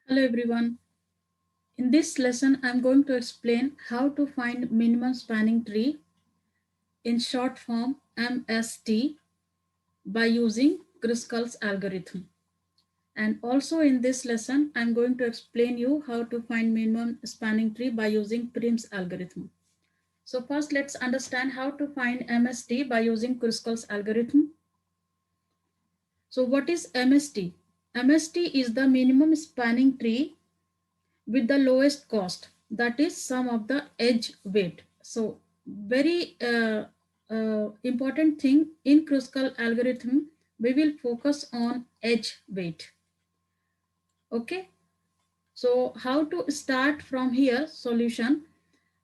Hello everyone. In this lesson, I'm going to explain how to find minimum spanning tree in short form MST by using Kruskal's algorithm. And also in this lesson, I'm going to explain you how to find minimum spanning tree by using Prim's algorithm. So first let's understand how to find MST by using Kruskal's algorithm. So what is MST? MST is the minimum spanning tree with the lowest cost, that is sum of the edge weight. So very important thing in Kruskal algorithm, we will focus on edge weight. Okay, so how to start from here solution?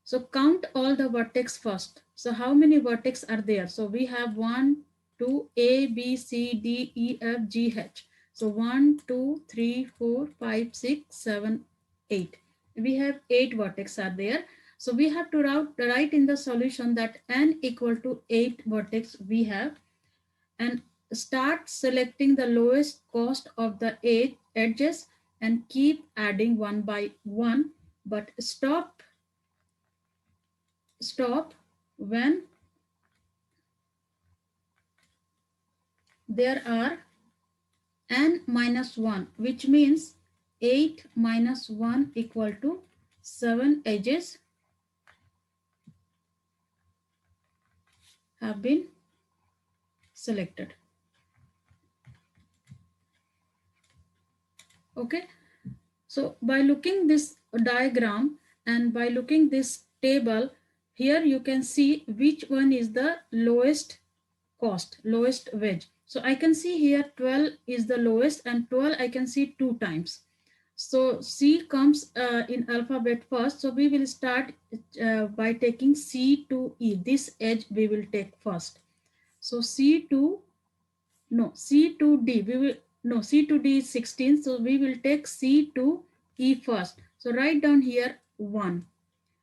So count all the vertex first. So how many vertex are there? So we have 1 2 A B C D E F G H. So 1 2 3 4 5 6 7 8. We have 8 vertex are there. So we have to write in the solution that n equal to 8 vertex we have, and start selecting the lowest cost of the edges and keep adding one by one, but stop when there are n minus 1, which means 8 minus 1 equal to 7 edges have been selected. Okay, so by looking this diagram and by looking this table, here you can see which one is the lowest cost, lowest wedge. So I can see here 12 is the lowest, and 12 I can see 2 times. So C comes in alphabet first. So we will start by taking C to E. This edge we will take first. So C to, no, C to D. We will, no, C to D is 16. So we will take C to E first. So write down here 1.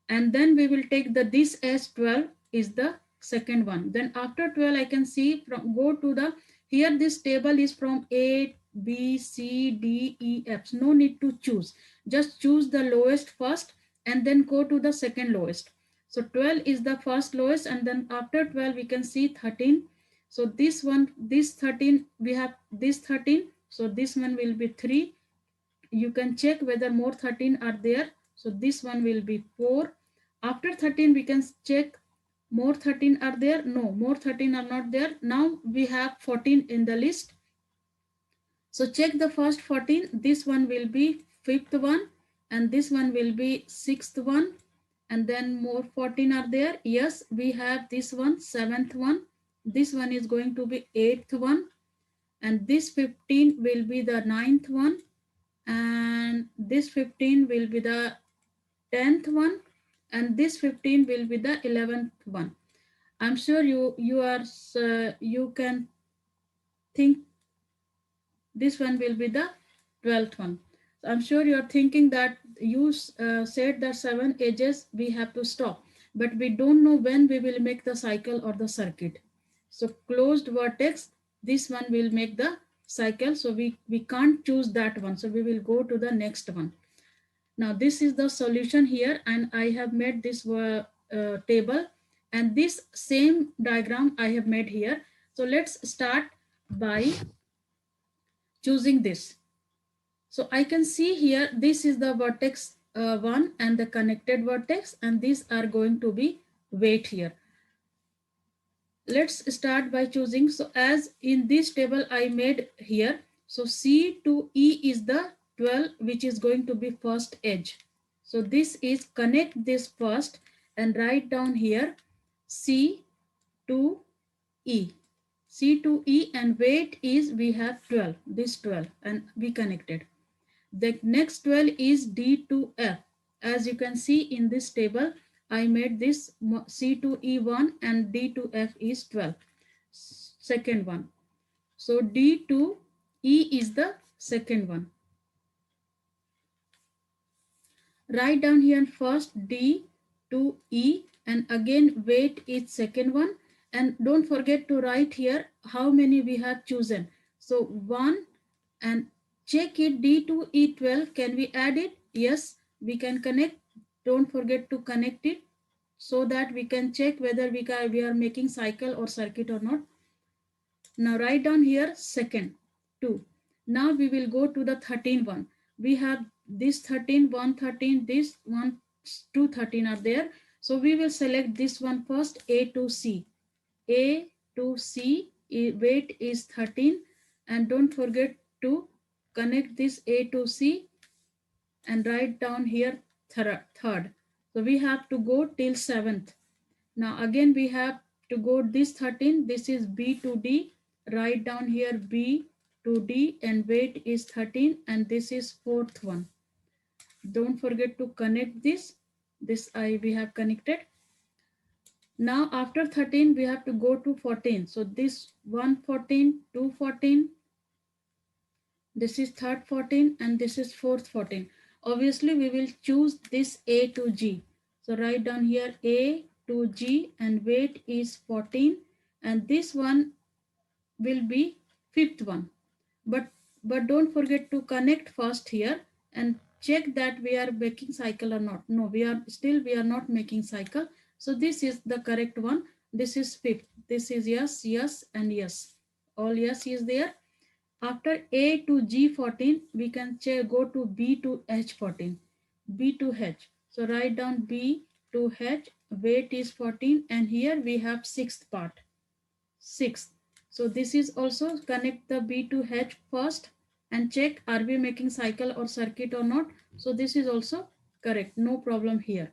And then we will take the this as 12 is the second one. Then after 12 I can see from go to the, here this table is from A B C D E F. No need to choose, just choose the lowest first and then go to the second lowest. So 12 is the first lowest, and then after 12 we can see 13. So this one, this 13, we have this 13, so this one will be 3. You can check whether more 13 are there. So this one will be 4. After 13 we can check more 13 are there. No, more 13 are not there. Now we have 14 in the list. So check the first 14. This one will be fifth one, and this one will be sixth one, and then more 14 are there. Yes, we have this one, seventh one. This one is going to be eighth one, and this 15 will be the ninth one, and this 15 will be the 10th one, and this 15 will be the 11th one. I'm sure you can think this one will be the 12th one. So I'm sure you're thinking that you said that 7 edges we have to stop, but we don't know when we will make the cycle or the circuit. So closed vertex, this one will make the cycle. So we can't choose that one. So we will go to the next one. Now this is the solution here, and I have made this table, and this same diagram I have made here. So let's start by choosing this. So I can see here, this is the vertex 1 and the connected vertex, and these are going to be weight here. Let's start by choosing. So as in this table I made here, so C to E is the 12, which is going to be first edge. So this is connect this first and write down here C to E. C to E, and weight is we have 12, this 12, and we connected. The next 12 is D to F. As you can see in this table, I made this C to E1 and D to F is 12. Second one. So D to E is the second one. Write down here first D to E, and again weight is second one. And don't forget to write here how many we have chosen. So 1, and check it, D to E12, can we add it? Yes, we can connect. Don't forget to connect it so that we can check whether we are making cycle or circuit or not. Now write down here second 2. Now we will go to the 13 one. We have this 13, 113, this 1, 2, 13 are there. So we will select this one first, A to C. A to C, weight is 13, and don't forget to connect this A to C and write down here third. So we have to go till 7th. Now again we have to go this 13, this is B to D, write down here B to D and weight is 13 and this is fourth one. Don't forget to connect this. This we have connected. Now after 13 we have to go to 14. So this 114, 214, this is third 14 and this is fourth 14. Obviously we will choose this A to G. So write down here A to G and weight is 14 and this one will be fifth one. But don't forget to connect first here and check that we are making cycle or not. No, we are not making cycle. So this is the correct one. This is fifth. This is yes, yes and yes. All yes is there. After A to G14, we can go to B to H14. B to H. So write down B to H, weight is 14 and here we have sixth part. Sixth. So this is also connect the B to H first and check are we making cycle or circuit or not. So this is also correct. No problem here.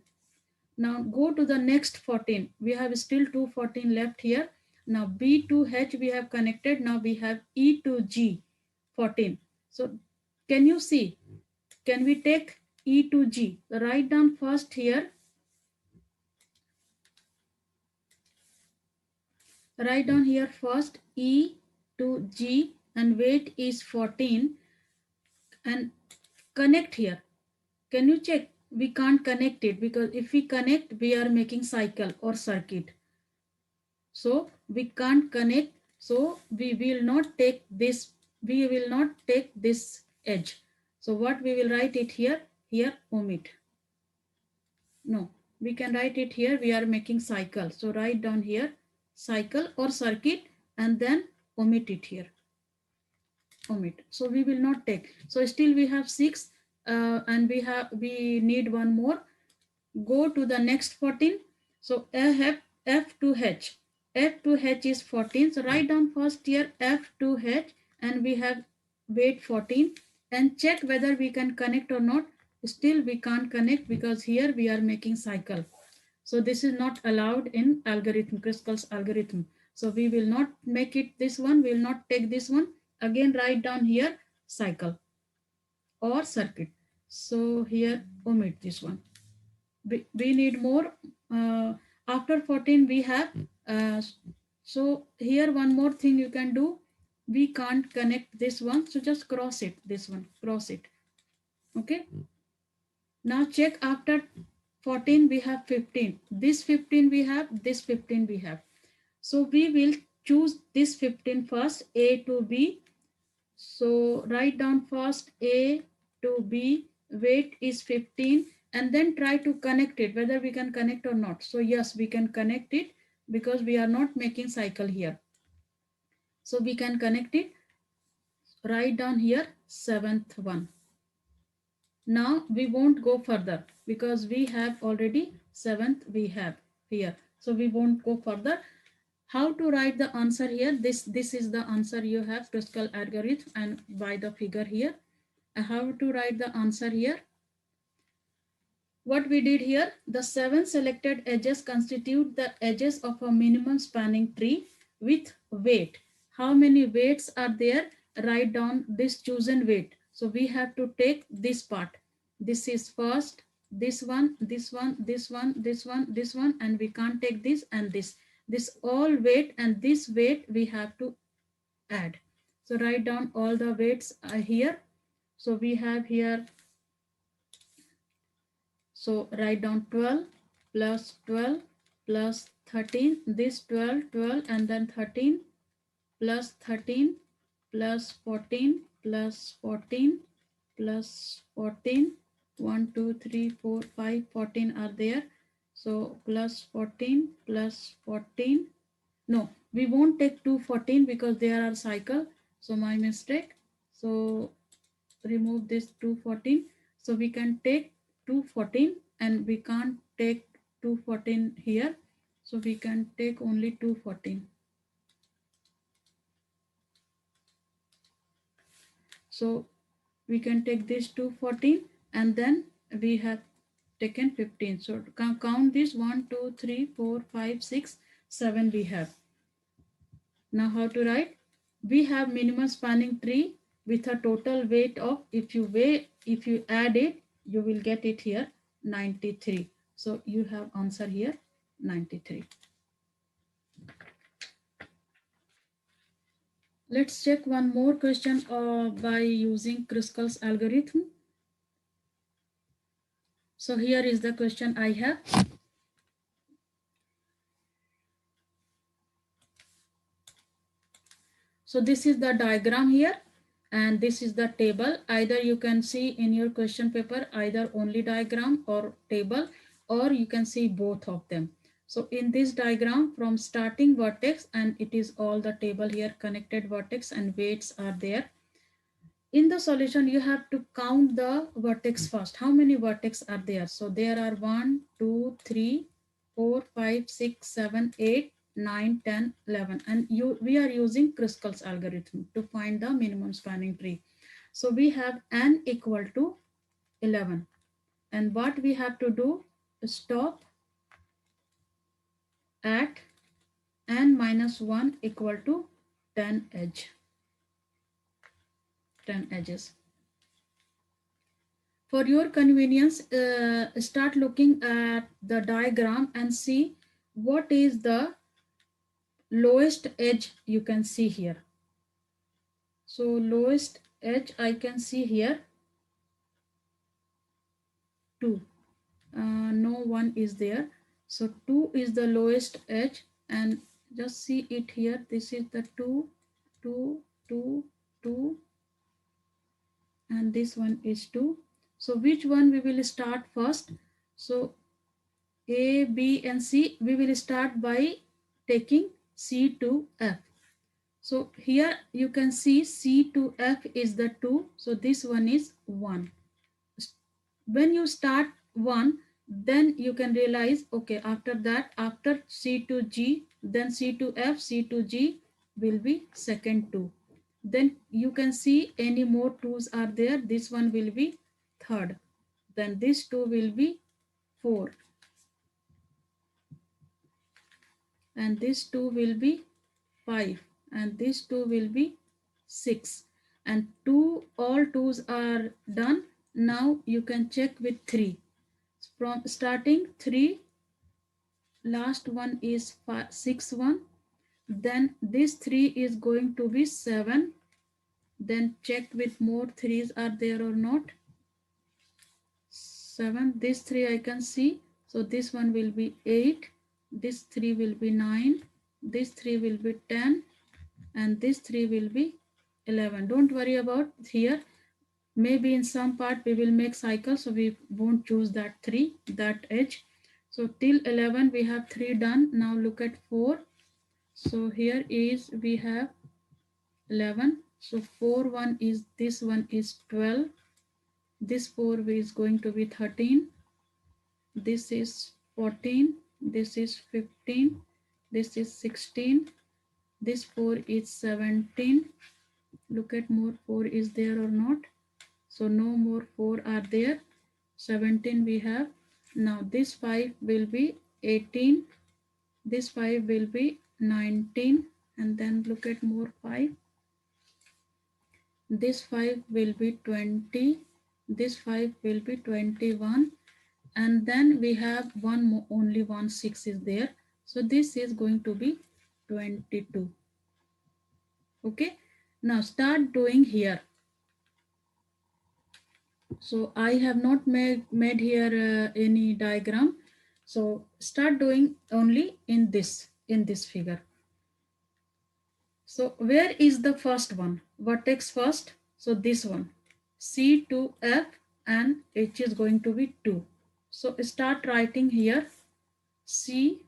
Now go to the next 14. We have still 214 left here. Now B to H we have connected. Now we have E to G 14. So can you see? Can we take E to G? Write down first here. Write down here first E to G and weight is 14 and connect here. Can you check? We can't connect it because if we connect we are making cycle or circuit. So we can't connect. So we will not take this. We will not take this edge. So what we will write it here? Here omit. No, we can write it here. We are making cycle. So write down here cycle or circuit and then omit it here. Omit. So we will not take. So still we have 6 and we need one more. Go to the next 14. So F to H. F to H is 14. So write down first here F to H and we have weight 14 and check whether we can connect or not. Still we can't connect because here we are making cycle. So this is not allowed in algorithm, Kruskal's algorithm. So we will not make it this one. We will not take this one. Again write down here cycle or circuit. So here omit this one. We need more. After 14 we have so here one more thing you can do. We can't connect this one, so just cross it. This one, cross it. Okay. Now check after 14 we have 15. This 15 we have, this 15 we have. So we will choose this 15 first, A to B. So write down first A to B, weight is 15 and then try to connect it whether we can connect or not. So yes, we can connect it because we are not making cycle here. So we can connect it. Write down here 7th one. Now we won't go further because we have already 7th we have here. So we won't go further. How to write the answer here? This is the answer you have, Kruskal algorithm, and by the figure here. How to write the answer here? What we did here, the 7 selected edges constitute the edges of a minimum spanning tree with weight. How many weights are there? Write down this chosen weight. So we have to take this part. This is first, this one, this one, this one, this one, this one, and we can't take this and this. This all weight and this weight we have to add. So write down all the weights here. So we have here, so write down 12 plus 12 plus 13, this 12, 12 and then 13 plus 13 plus 14 plus 14 plus 14, 1 2 3 4 5 14 are there. So plus 14 plus 14, no, we won't take 214 because there are cycle, so my mistake. So remove this 214, so we can take 214 and we can't take 214 here, so we can take only 214. So we can take this 214 and then we have taken 15. So count this 1 2 3 4 5 6 7 we have. Now how to write? We have minimum spanning tree with a total weight of, if you add it, you will get it here 93. So you have answer here 93. Let's check one more question by using Kruskal's algorithm. So here is the question I have. So this is the diagram here and this is the table. Either you can see in your question paper either only diagram or table, or you can see both of them. So in this diagram, from starting vertex, and it is all the table here, connected vertex and weights are there. In the solution, you have to count the vertex first. How many vertex are there? So there are 1, 2, 3, 4, 5, 6, 7, 8, 9, 10, 11. And we are using Kruskal's algorithm to find the minimum spanning tree. So we have n equal to 11. And what we have to do, stop at n minus 1 equal to 10 edges. For your convenience, start looking at the diagram and see what is the lowest edge you can see here. So lowest edge I can see here 2. No one is there. So 2 is the lowest edge, and just see it here. This is the 2, 2, 2, 2, and this one is 2. So which one we will start first? So A, B, and C, we will start by taking C to F. So here you can see C to F is the 2. So this one is 1. When you start 1, then you can realize, okay, after that, after C to G, then C to F, C to G will be second 2. Then you can see any more 2's are there. This one will be third. Then this 2 will be 4. And this 2 will be 5, and this 2 will be 6, and all 2's are done. Now you can check with 3. From starting 3, last one is 6 1, then this 3 is going to be 7. Then check with more 3's are there or not. 7, this 3 I can see, so this one will be 8, this 3 will be 9, this 3 will be 10, and this 3 will be 11. Don't worry about here. Maybe in some part we will make cycle, so we won't choose that 3, that edge. So till 11 we have 3 done. Now look at 4. So here is we have 11. So 4 1 is, this one is 12. This 4 is going to be 13. This is 14. This is 15. This is 16. This 4 is 17. Look at more 4 is there or not. So no more 4 are there. 17 we have. Now this 5 will be 18. This 5 will be 19. And then look at more 5. This 5 will be 20. This 5 will be 21. And then we have one more, only 1 6 is there. So this is going to be 22. Okay. Now start doing here. So I have not made here any diagram. So start doing only in this figure. So where is the first one? Vertex first. So this one, C to F and H is going to be 2. So start writing here, C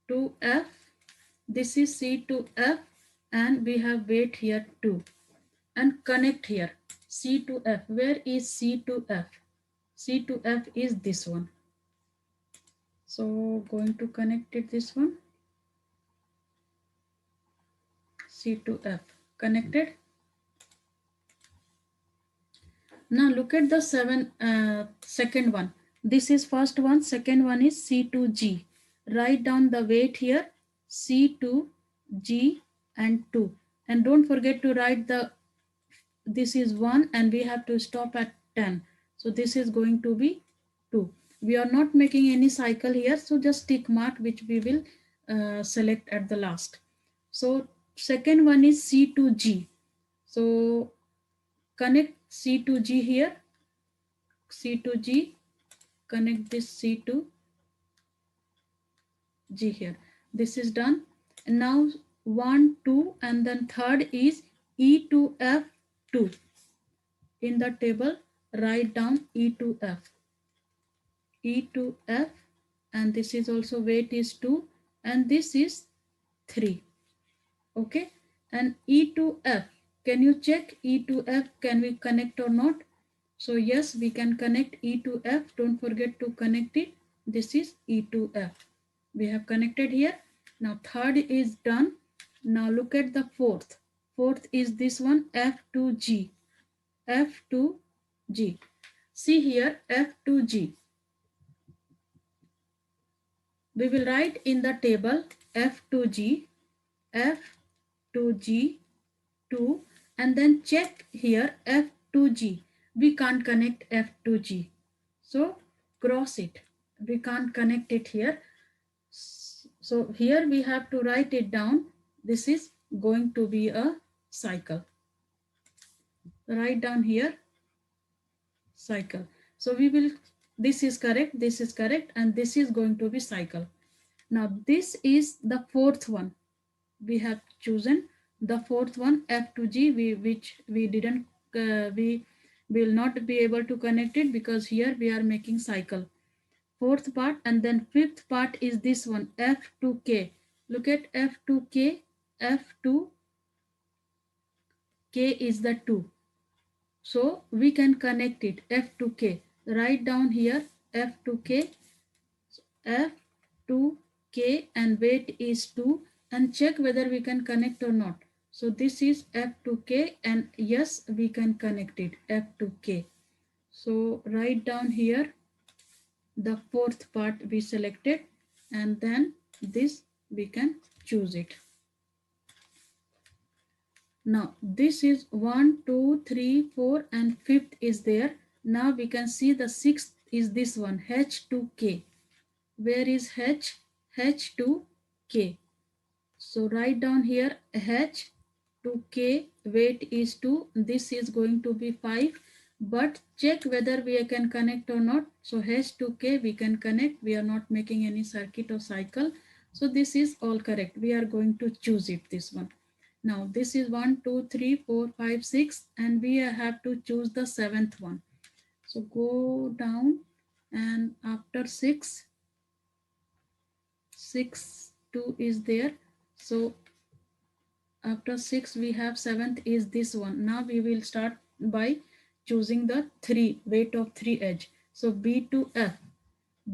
to F. This is C to F and we have weight here 2. And connect here, C to F. Where is C to F? C to F is this one. So going to connect it this one, C to F, connected. Now look at the second one. This is first one, second one is C to G. Write down the weight here, C to G and 2. And don't forget to write this is 1 and we have to stop at 10. So this is going to be 2. We are not making any cycle here, so just tick mark, which we will select at the last. So second one is C to G. So connect C to G here, C to G, connect this C to G here. This is done. And now 1, 2 and then third is E to F 2. In the table, write down E to F. E to F, and this is also weight is 2 and this is 3. Okay, and E to F, can you check E to F, can we connect or not? So yes, we can connect E to F. Don't forget to connect it. This is E to F. We have connected here. Now third is done. Now look at the fourth. Fourth is this one, F to G. F to G. See here, F to G. We will write in the table F to G, F to G, 2, and then check here F to G. We can't connect F to G. So cross it. We can't connect it here. So here we have to write it down. This is going to be a cycle. Write down here cycle. So we will, this is correct, and this is going to be cycle. Now this is the fourth one. We have chosen the fourth one, F to G, which we didn't, we will not be able to connect it because here we are making cycle. Fourth part, and then fifth part is this one, F to K. Look at F to K, F to K is the 2. So we can connect it, F to K. Write down here, F to K, F to K and weight is 2, and check whether we can connect or not. So this is F to K and yes, we can connect it, F to K. So write down here the fourth part we selected and then this we can choose it. Now this is 1, 2, 3, 4 and fifth is there. Now we can see the sixth is this one, H to K. Where is H? H to K. So write down here H to K, weight is 2. This is going to be 5. But check whether we can connect or not. So H to K we can connect. We are not making any circuit or cycle. So this is all correct. We are going to choose it, this one. Now this is 1, 2, 3, 4, 5, 6 and we have to choose the seventh one. So go down and after 6, 2 is there. So after 6 we have seventh is this one. Now we will start by choosing the 3, weight of 3 edge. So B to F,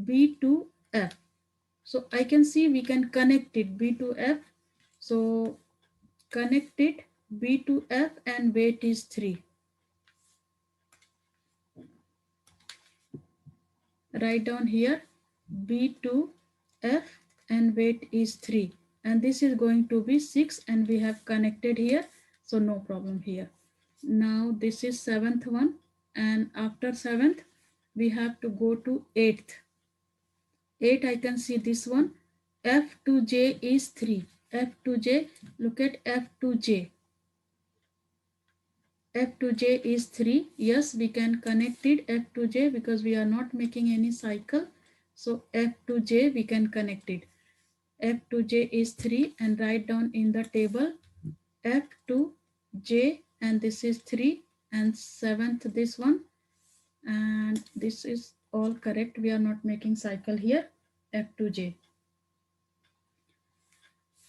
B to F. So I can see we can connect it, B to F. So connect it, B to F and weight is 3. Write down here B to F and weight is 3 and this is going to be 6 and we have connected here, so no problem here. Now this is seventh one and after seventh we have to go to eighth. 8 I can see this one, F to J is 3. F to J, look at F to J. F to J is 3. Yes, we can connect it F to J because we are not making any cycle. So F to J we can connect it. F to J is 3 and write down in the table F to J and this is 3, and 7th this one, and this is all correct. We are not making cycle here. F to J.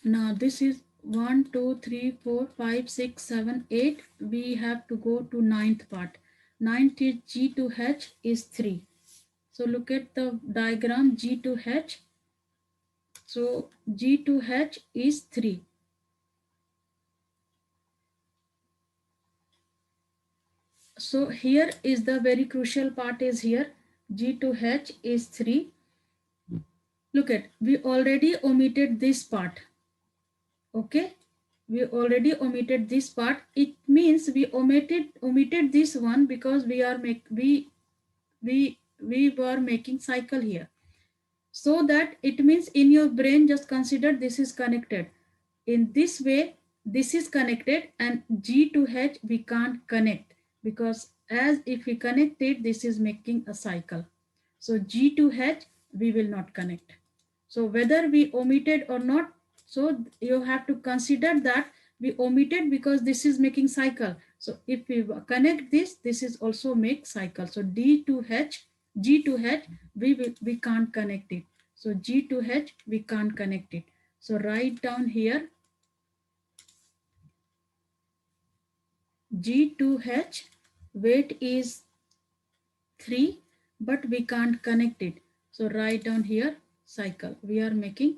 Now this is 1, 2, 3, 4, 5, 6, 7, 8. We have to go to ninth part. Ninth is G to H is 3. So look at the diagram G to H. So G to H is 3. So here is the very crucial part is here. G to H is 3. Look at, we already omitted this part. Okay, we already omitted this part. It means we omitted this one because we are we were making cycle here. So that it means in your brain just consider this is connected. In this way, this is connected, and G to H we can't connect, because as if we connect it, this is making a cycle. So G to H we will not connect. So whether we omitted or not, so you have to consider that we omitted because this is making cycle. So if we connect this, this is also make cycle. So D to H, G to H, we can't connect it. So G to H we can't connect it. So write down here G to H, weight is 3, but we can't connect it. So write down here cycle. We are making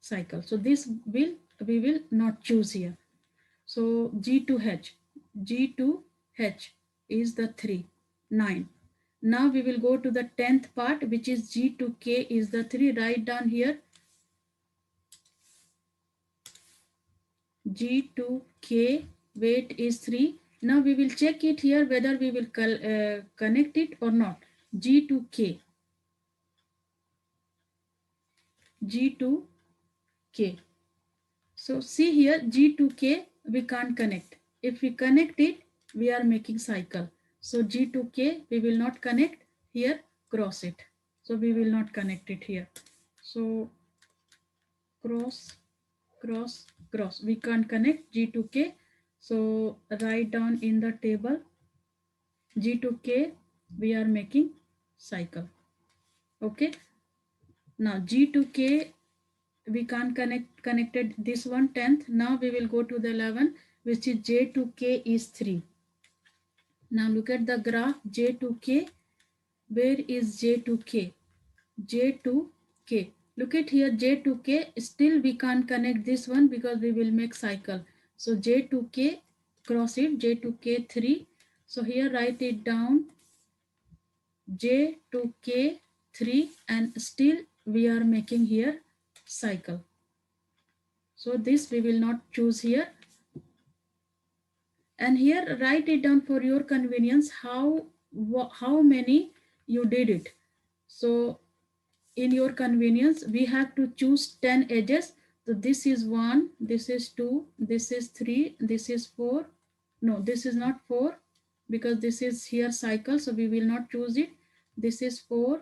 cycle. So this will, we will not choose here. So G to H, G to H is the 3, 9. Now we will go to the 10th part, which is G to K is the 3. Write down here G to K, weight is 3. Now we will check it here whether we will connect it or not. G to K, G to K. So see here G to K we can't connect. If we connect it, we are making cycle. So G to K we will not connect here, cross it. So we will not connect it here. So cross, cross, cross. We can't connect G to K. So write down in the table G to K we are making cycle. Okay. Now G to K we can't connected this one, 10th. Now we will go to the 11, which is J to K is 3. Now look at the graph J to K. Where is J to K? J to K. Look at here J to K. Still we can't connect this one because we will make cycle. So J to K, cross it, J to K 3. So here write it down J to K 3, and still we are making here cycle. So this we will not choose here. And here write it down for your convenience how many you did it. So in your convenience we have to choose 10 edges. So this is 1, this is 2, this is 3, this is 4. No, this is not 4 because this is here cycle, so we will not choose it. This is 4,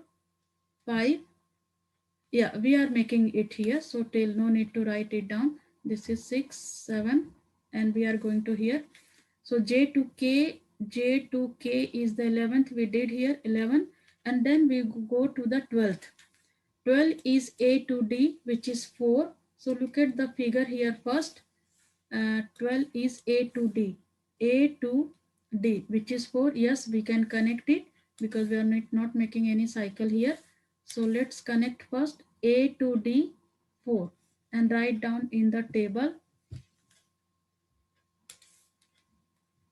5. Yeah, we are making it here, so till no need to write it down. This is 6, 7, and we are going to here. So J to K, J to K is the 11th we did here, 11, and then we go to the 12th. 12 is A to D, which is 4. So look at the figure here first. 12 is A to D. A to D, which is 4. Yes, we can connect it because we are not making any cycle here. So let's connect first A to D, 4, and write down in the table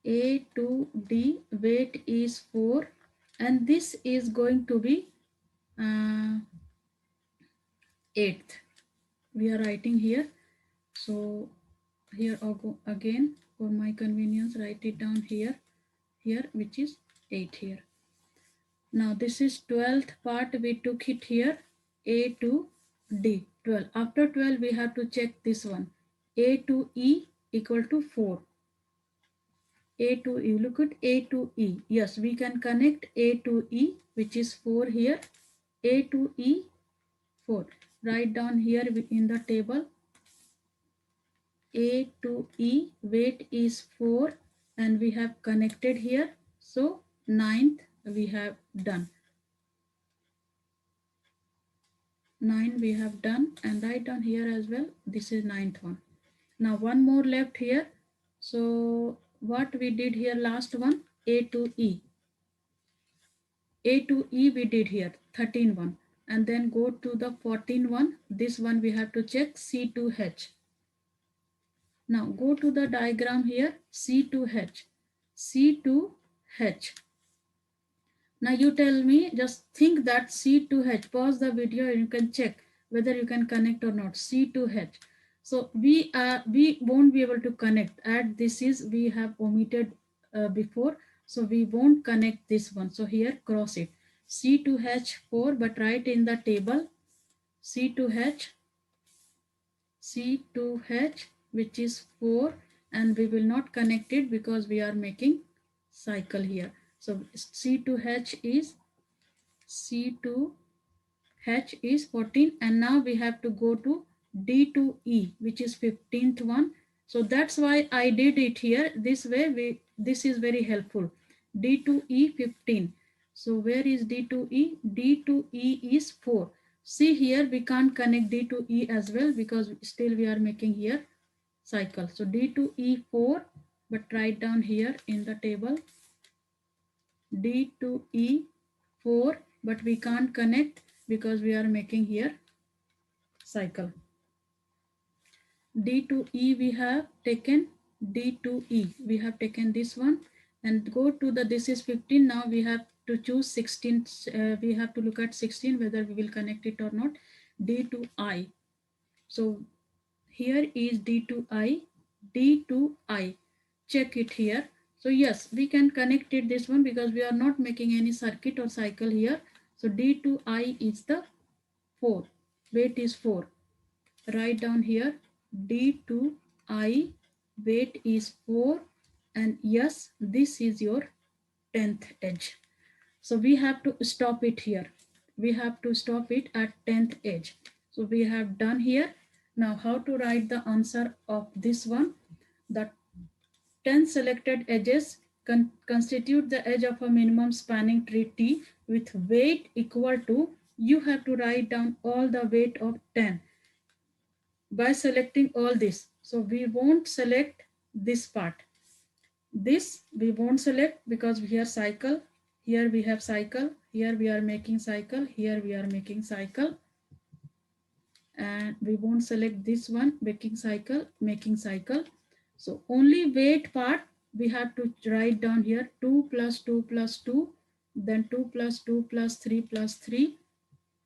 A to D, weight is 4, and this is going to be 8th. We are writing here. So here I'll go again for my convenience, write it down here, which is 8 here. Now this is 12th part, we took it here, A to D, 12. After 12 we have to check this one, A to E equal to 4. A to E, look at A to E. Yes, we can connect A to E, which is 4 here. A to E, 4. Write down here in the table A to E, weight is 4, and we have connected here. So ninth we have done. 9 we have done, and write down here as well. This is ninth one. Now one more left here. So what we did here, last one, A to E. A to E we did here, 13 one. And then go to the 14 one. This one we have to check, C to H. Now go to the diagram here, C to H. C to H. Now you tell me, just think that C to H. Pause the video and you can check whether you can connect or not. C to H. So we won't be able to connect. At this is we have omitted before, so we won't connect this one. So here cross it. C to H 4, but write in the table C to H, C to H, which is 4, and we will not connect it because we are making cycle here. So C to H is C to H is 14, and now we have to go to D to E, which is 15th one. So that's why I did it here. This way this is very helpful. D to E 15. So where is D to E? D to E is 4. See here we can't connect D to E as well because still we are making here cycle. So D to E 4, but write down here in the table D to E 4, but we can't connect because we are making here cycle. D to E we have taken, D to E we have taken this one, and go to the, this is 15. Now we have to choose 16. We have to look at 16 whether we will connect it or not. D to I. So here is D to I, D to I. Check it here. So yes, we can connect it this one because we are not making any circuit or cycle here. So D to I is the 4. Weight is 4. Write down here D to I, weight is 4, and yes, this is your 10th edge. So we have to stop it here. We have to stop it at 10th edge. So we have done here. Now how to write the answer of this one? The 10 selected edges constitute the edge of a minimum spanning tree T with weight equal to, you have to write down all the weight of 10 by selecting all this. So we won't select this part. This we won't select because we have cycle. Here we have cycle. Here we are making cycle. Here we are making cycle. And we won't select this one, making cycle, making cycle. So only weight part we have to write down here 2 plus 2 plus 2, then 2 plus 2 plus 3 plus 3,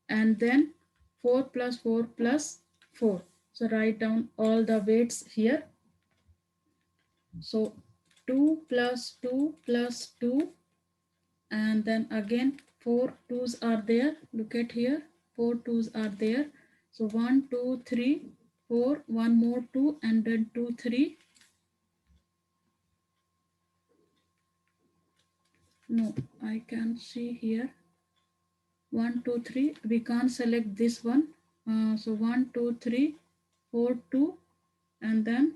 and then 4 plus 4 plus 4. So write down all the weights here. So 2 plus 2 plus 2, and then again 4 twos are there. Look at here, 4 twos are there. So 1, 2, 3, 4, one more 2, and then 2, 3. No, I can see here 1, 2, 3. We can't select this one. So 1, 2, 3, 4, 2, and then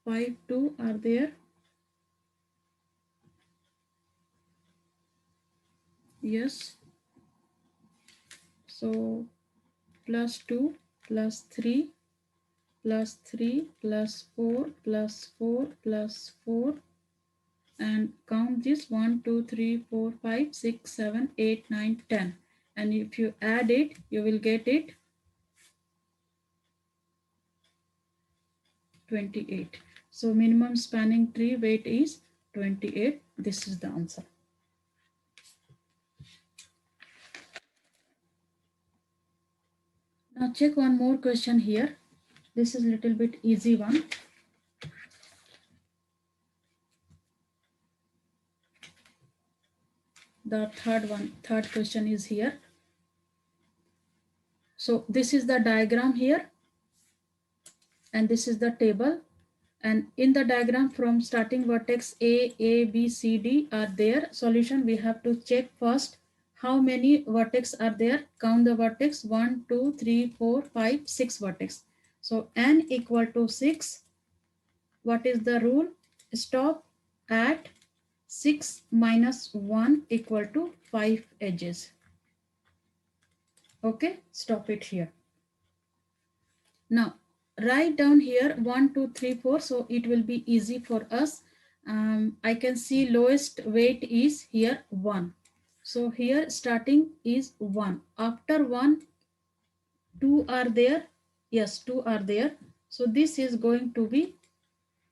5, 2 are there. Yes. So plus 2 plus 3 plus 3 plus 4 plus 4 plus 4, and count this 1, 2, 3, 4, 5, 6, 7, 8, 9, 10. And if you add it, you will get it 28. So minimum spanning tree weight is 28. This is the answer. Now check one more question here. This is a little bit easy one. The third question is here. So this is the diagram here, and this is the table. And in the diagram, from starting vertex A, B, C, D are there. Solution, we have to check first how many vertex are there. Count the vertex, 1, 2, 3, 4, 5, 6 vertex. So n equal to 6. What is the rule? Stop at 6 minus 1 equal to 5 edges. Okay, stop it here. Now write down here 1, 2, 3, 4. So it will be easy for us. I can see lowest weight is here 1. So here starting is 1. After 1, 2 are there. Yes, 2 are there. So this is going to be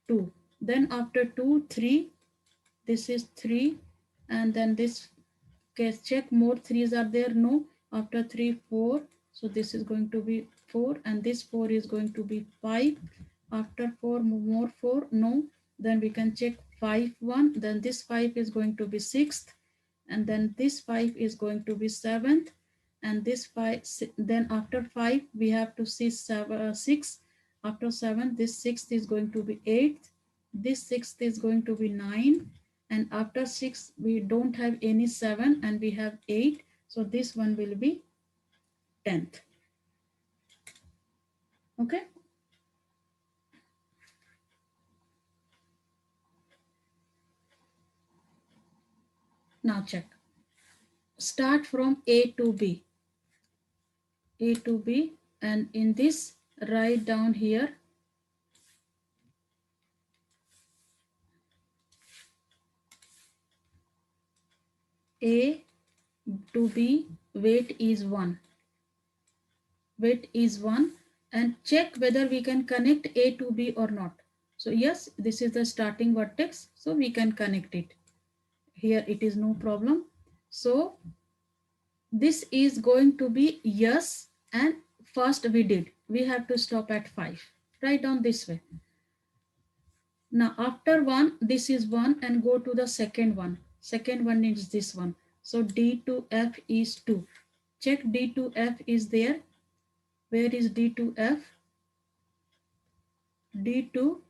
2. Then after 2, 3. This is 3. And then this, okay, check more 3's are there. No. After 3, 4. So this is going to be 4. And this 4 is going to be 5. After 4, more 4. No. Then we can check 5, 1. Then this 5 is going to be 6th. And then this 5 is going to be 7th. And this 5, then after 5 we have to see 6. After 7, this 6th is going to be 8th. This 6th is going to be 9. And after 6 we don't have any 7 and we have 8. So this one will be 10th. Okay. Now check. Start from A to B. A to B, and in this write down here A to B, weight is 1. Weight is 1, and check whether we can connect A to B or not. So yes, this is the starting vertex, so we can connect it. Here it is no problem. So this is going to be yes, and first we did. We have to stop at 5. Write down this way. Now after 1, this is 1 and go to the second one. Second one is this one. So D to F is 2. Check D to F is there. Where is D to F? D to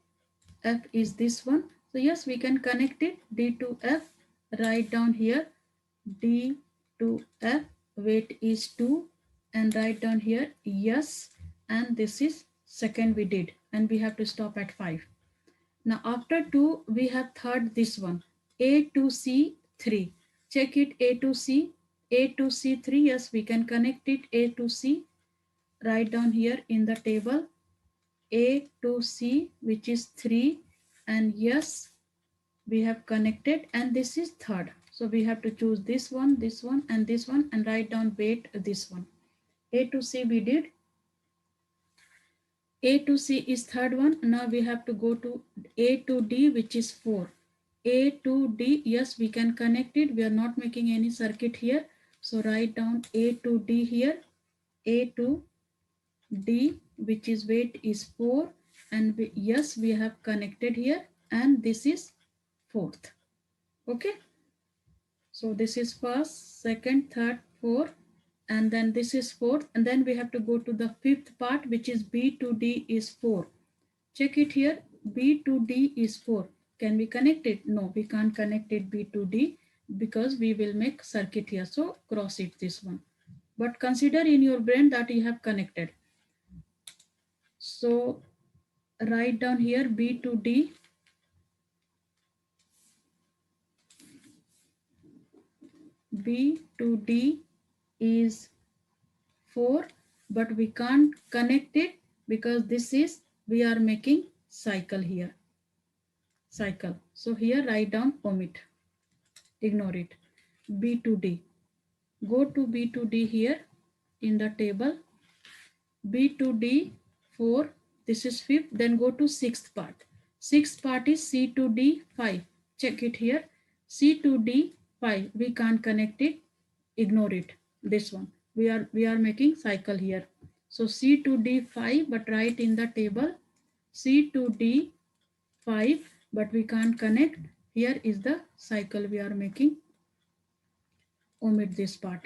F is this one. So yes, we can connect it. D to F. Write down here D to F. Weight is 2. And write down here yes. And this is second we did. And we have to stop at 5. Now after 2, we have third this one. A to C 3. Check it A to C. A to C 3. Yes, we can connect it A to C. Write down here in the table A to C, which is 3. And yes, we have connected, and this is third. So we have to choose this one, and this one, and write down weight this one. A to C we did. A to C is third one. Now we have to go to A to D, which is 4. A to D, yes, we can connect it. We are not making any circuit here. So write down A to D here. A to D, which is weight is 4. And yes, we have connected here. And this is fourth. Okay. So this is first, second, third, fourth. And then this is fourth. And then we have to go to the fifth part, which is B to D is 4. Check it here. B to D is 4. Can we connect it? No, we can't connect it B to D because we will make circuit here. So cross it this one. But consider in your brain that you have connected. So write down here B to D. B to D is 4, but we can't connect it because this is, we are making cycle here. Cycle. So here write down omit. Ignore it. B to D. Go to B to D here in the table. B to D 4. This is fifth. Then go to sixth part. Sixth part is C to D 5. Check it here. C to D 5. We can't connect it. Ignore it. This one. We are making cycle here. So C to D 5, but write in the table C to D 5, but we can't connect. Here is the cycle we are making. Omit this part.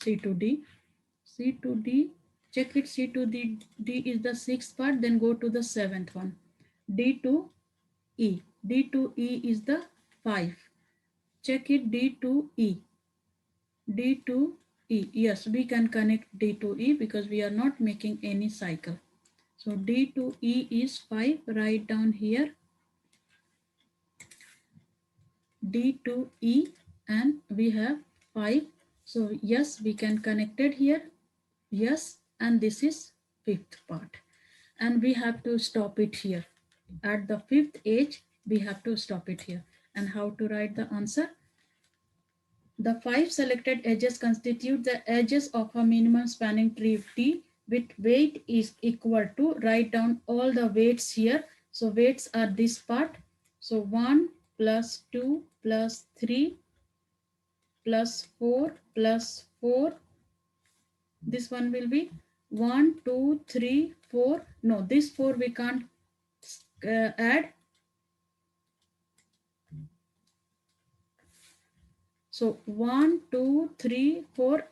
C to D. C to D. Check it. C to D. D is the sixth part. Then go to the seventh one. D to E. D to E is the 5. Check it. D to E. D to E. Yes, we can connect D to E because we are not making any cycle. So D to E is 5. Write down here D to E, and we have 5. So yes, we can connect it here. Yes, and this is fifth part. And we have to stop it here. At the fifth edge, we have to stop it here. And how to write the answer? The 5 selected edges constitute the edges of a minimum spanning tree T with weight is equal to, write down all the weights here. So weights are this part. So 1 plus 2 plus 3 plus 4 plus 4. This one will be 1, 2, 3, 4. No, this 4 we can't add. So 1, 2, 3, 4.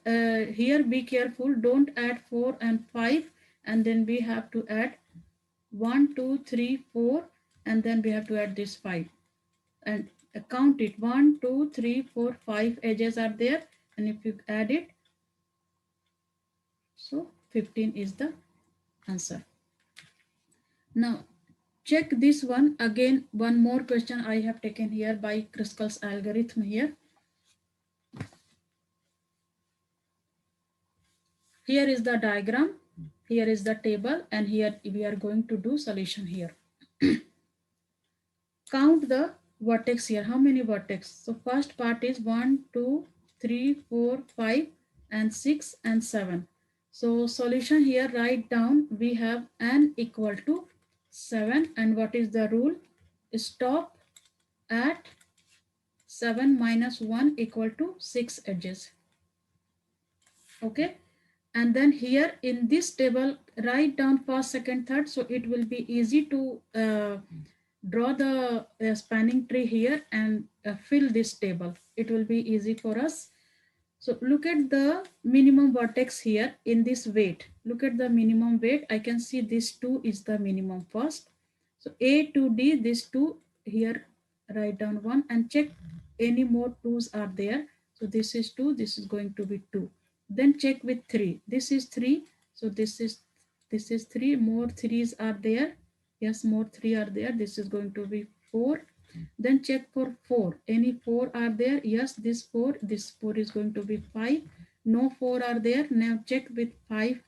Here be careful. Don't add 4 and 5. And then we have to add 1, 2, 3, 4. And then we have to add this 5. And count it. 1, 2, 3, 4, 5 edges are there. And if you add it, so 15 is the answer. Now check this one again. One more question I have taken here by Kruskal's algorithm here. Here is the diagram, here is the table, and here we are going to do solution here. Count the vertex here. How many vertex? So first part is 1, 2, 3, 4, 5, and 6 and 7. So solution here, write down we have n equal to 7, and what is the rule? Stop at 7 minus 1 equal to 6 edges. Okay. And then here in this table, write down first, second, third. So it will be easy to draw the spanning tree here and fill this table. It will be easy for us. So look at the minimum vertex here in this weight. Look at the minimum weight. I can see this 2 is the minimum first. So A to D, this 2 here, write down 1 and check any more 2's are there. So this is 2, this is going to be 2. Then check with 3. This is 3. So this is 3. More 3's are there. Yes, more 3 are there. This is going to be 4. Then check for 4. Any 4 are there? Yes, this 4. This 4 is going to be 5. No 4 are there. Now check with 5.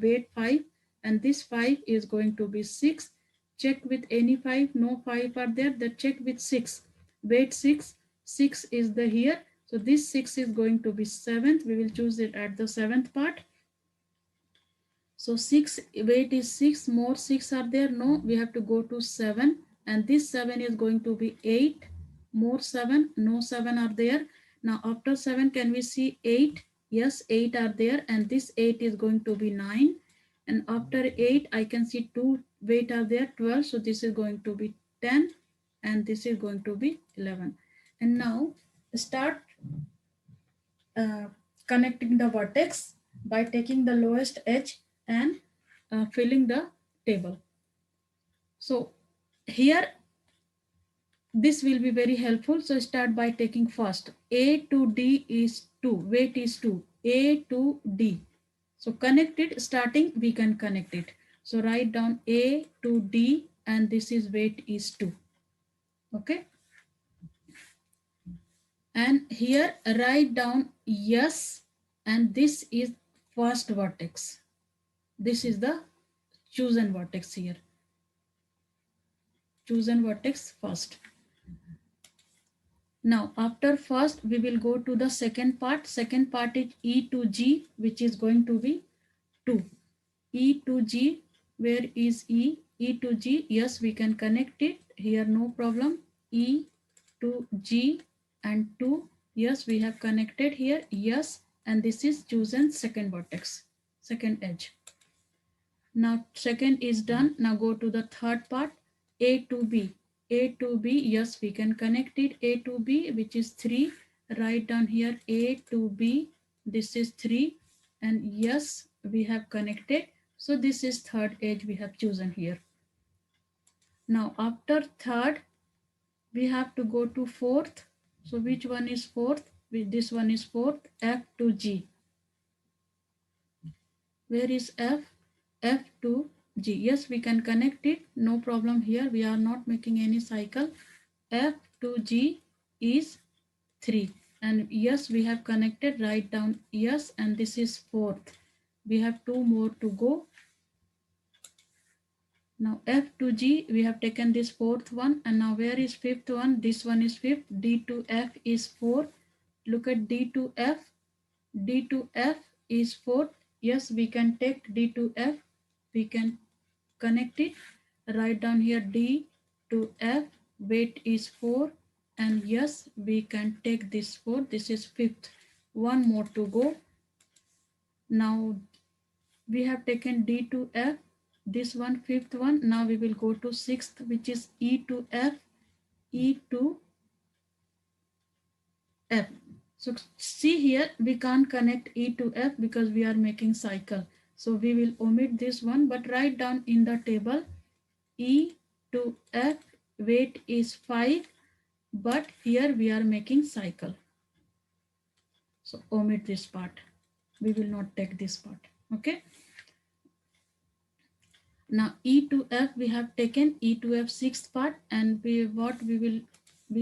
Weight 5. And this 5 is going to be 6. Check with any 5. No 5 are there. Then check with 6. Weight 6. 6 is the here. So this 6 is going to be 7th. We will choose it at the 7th part. So 6, weight is 6. More 6 are there? No, we have to go to 7. And this 7 is going to be 8. More 7. No 7 are there. Now after 7, can we see 8? Yes, 8 are there. And this 8 is going to be 9. And after 8, I can see 2 weight are there, 12. So this is going to be 10. And this is going to be 11. And now start connecting the vertex by taking the lowest edge and filling the table. So here this will be very helpful. So start by taking first A to D is 2, weight is 2, A to D. So connect it, starting we can connect it. So write down A to D and this is weight is 2. Okay. And here write down yes, and this is first vertex. This is the chosen vertex here. Chosen vertex first. Now after first we will go to the second part. Second part is E to G, which is going to be 2. E to G, where is E? E to G, yes, we can connect it here, no problem. E to G and 2, yes, we have connected here, yes, and this is chosen second vertex, second edge. Now second is done. Now go to the third part, A to B. A to B, yes, we can connect it. A to B, which is 3. Write down here A to B. This is 3. And yes, we have connected. So this is third edge we have chosen here. Now after third, we have to go to fourth. So which one is fourth? This one is fourth, F to G. Where is F? F to G. Yes, we can connect it. No problem here. We are not making any cycle. F to G is 3. And yes, we have connected. Write down yes. And this is fourth. We have 2 more to go. Now F to G, we have taken this fourth one. And now where is fifth one? This one is fifth. D to F is 4. Look at D to F. D to F is 4. Yes, we can take D to F. We can connect it. Write down here D to F. Weight is 4. And yes, we can take this 4. This is fifth. One more to go. Now we have taken D to F. This one, fifth one. Now we will go to sixth, which is E to F. E to F. So see here, we can't connect E to F because we are making cycle. So we will omit this one, but write down in the table E to F, weight is 5, but here we are making cycle. So omit this part. We will not take this part. Okay. Now E to F, we have taken E to F sixth part, and we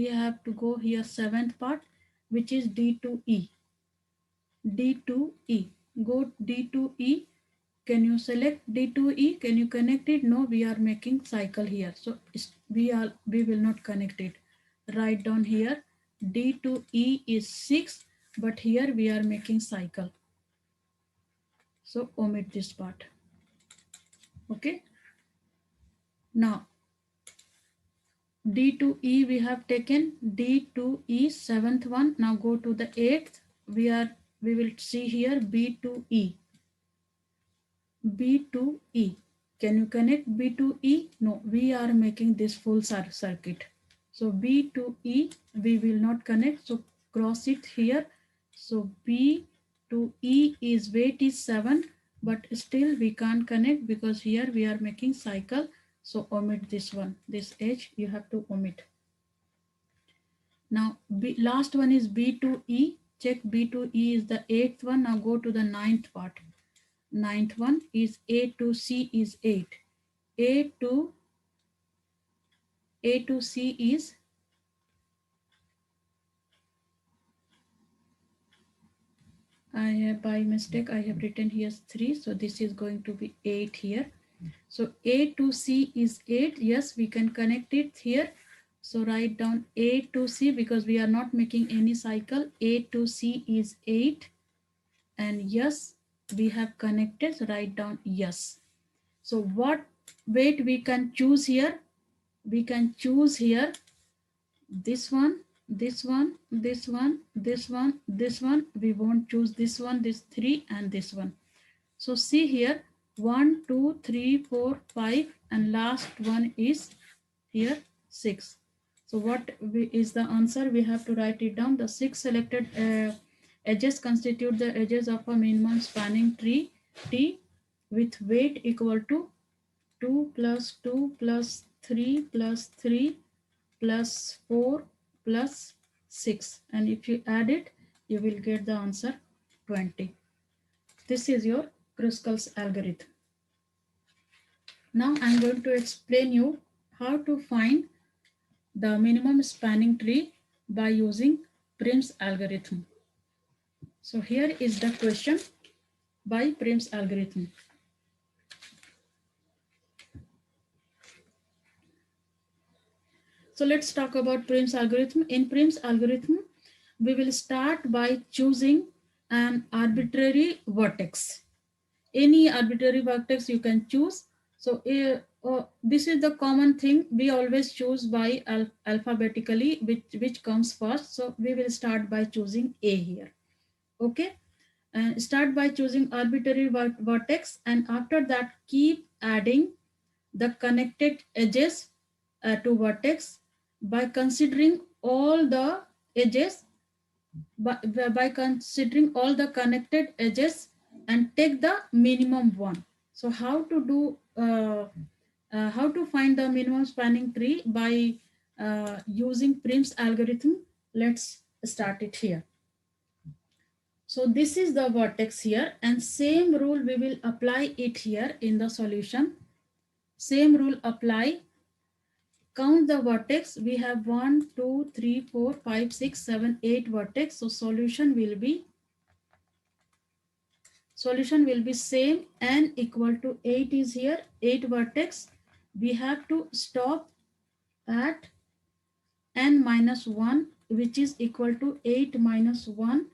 have to go here seventh part, which is D to E. D to E. Go D to E. Can you select D to E? Can you connect it? No, we are making cycle here. So we will not connect it. Write down here D to E is 6, but here we are making cycle. So omit this part. Okay. Now D to E we have taken. D to E seventh one. Now go to the eighth. We will see here B to E. B to E. Can you connect B to E? No, we are making this full circuit. So B to E, we will not connect. So cross it here. So B to E is weight is 7, but still we can't connect because here we are making cycle. So omit this one. This edge you have to omit. Now last one is B to E. Check B to E is the 8th one. Now go to the 9th part. Ninth one is A to C is 8. A to C is by mistake I have written here 3, so this is going to be 8 here. So A to C is 8. Yes, we can connect it here. So write down A to C because we are not making any cycle. A to C is 8, and yes, we have connected. So write down yes. So what weight we can choose here? We can choose here this one, this one, this one, this one, this one. We won't choose this one, this 3 and this one. So see here 1, 2, 3, 4, 5 and last one is here 6. So what is the answer? We have to write it down. The 6 selected edges constitute the edges of a minimum spanning tree T with weight equal to 2 plus 2 plus 3 plus 3 plus 4 plus 6, and if you add it you will get the answer 20. This is your Kruskal's algorithm. Now I'm going to explain you how to find the minimum spanning tree by using Prim's algorithm. So here is the question by Prim's algorithm. So let's talk about Prim's algorithm. In Prim's algorithm, we will start by choosing an arbitrary vertex. Any arbitrary vertex you can choose. So this is the common thing. We always choose by alphabetically which comes first. So we will start by choosing A here. Okay. And start by choosing arbitrary vertex, and after that keep adding the connected edges to vertex by considering all the edges, by considering all the connected edges and take the minimum one. So how to do how to find the minimum spanning tree by using Prim's algorithm? Let's start it here. So this is the vertex here, and same rule we will apply it here in the solution. Same rule apply. Count the vertex. We have 1, 2, 3, 4, 5, 6, 7, 8 vertex. So solution will be same. N equal to 8 is here. 8 vertex. We have to stop at n minus 1, which is equal to 8 minus 1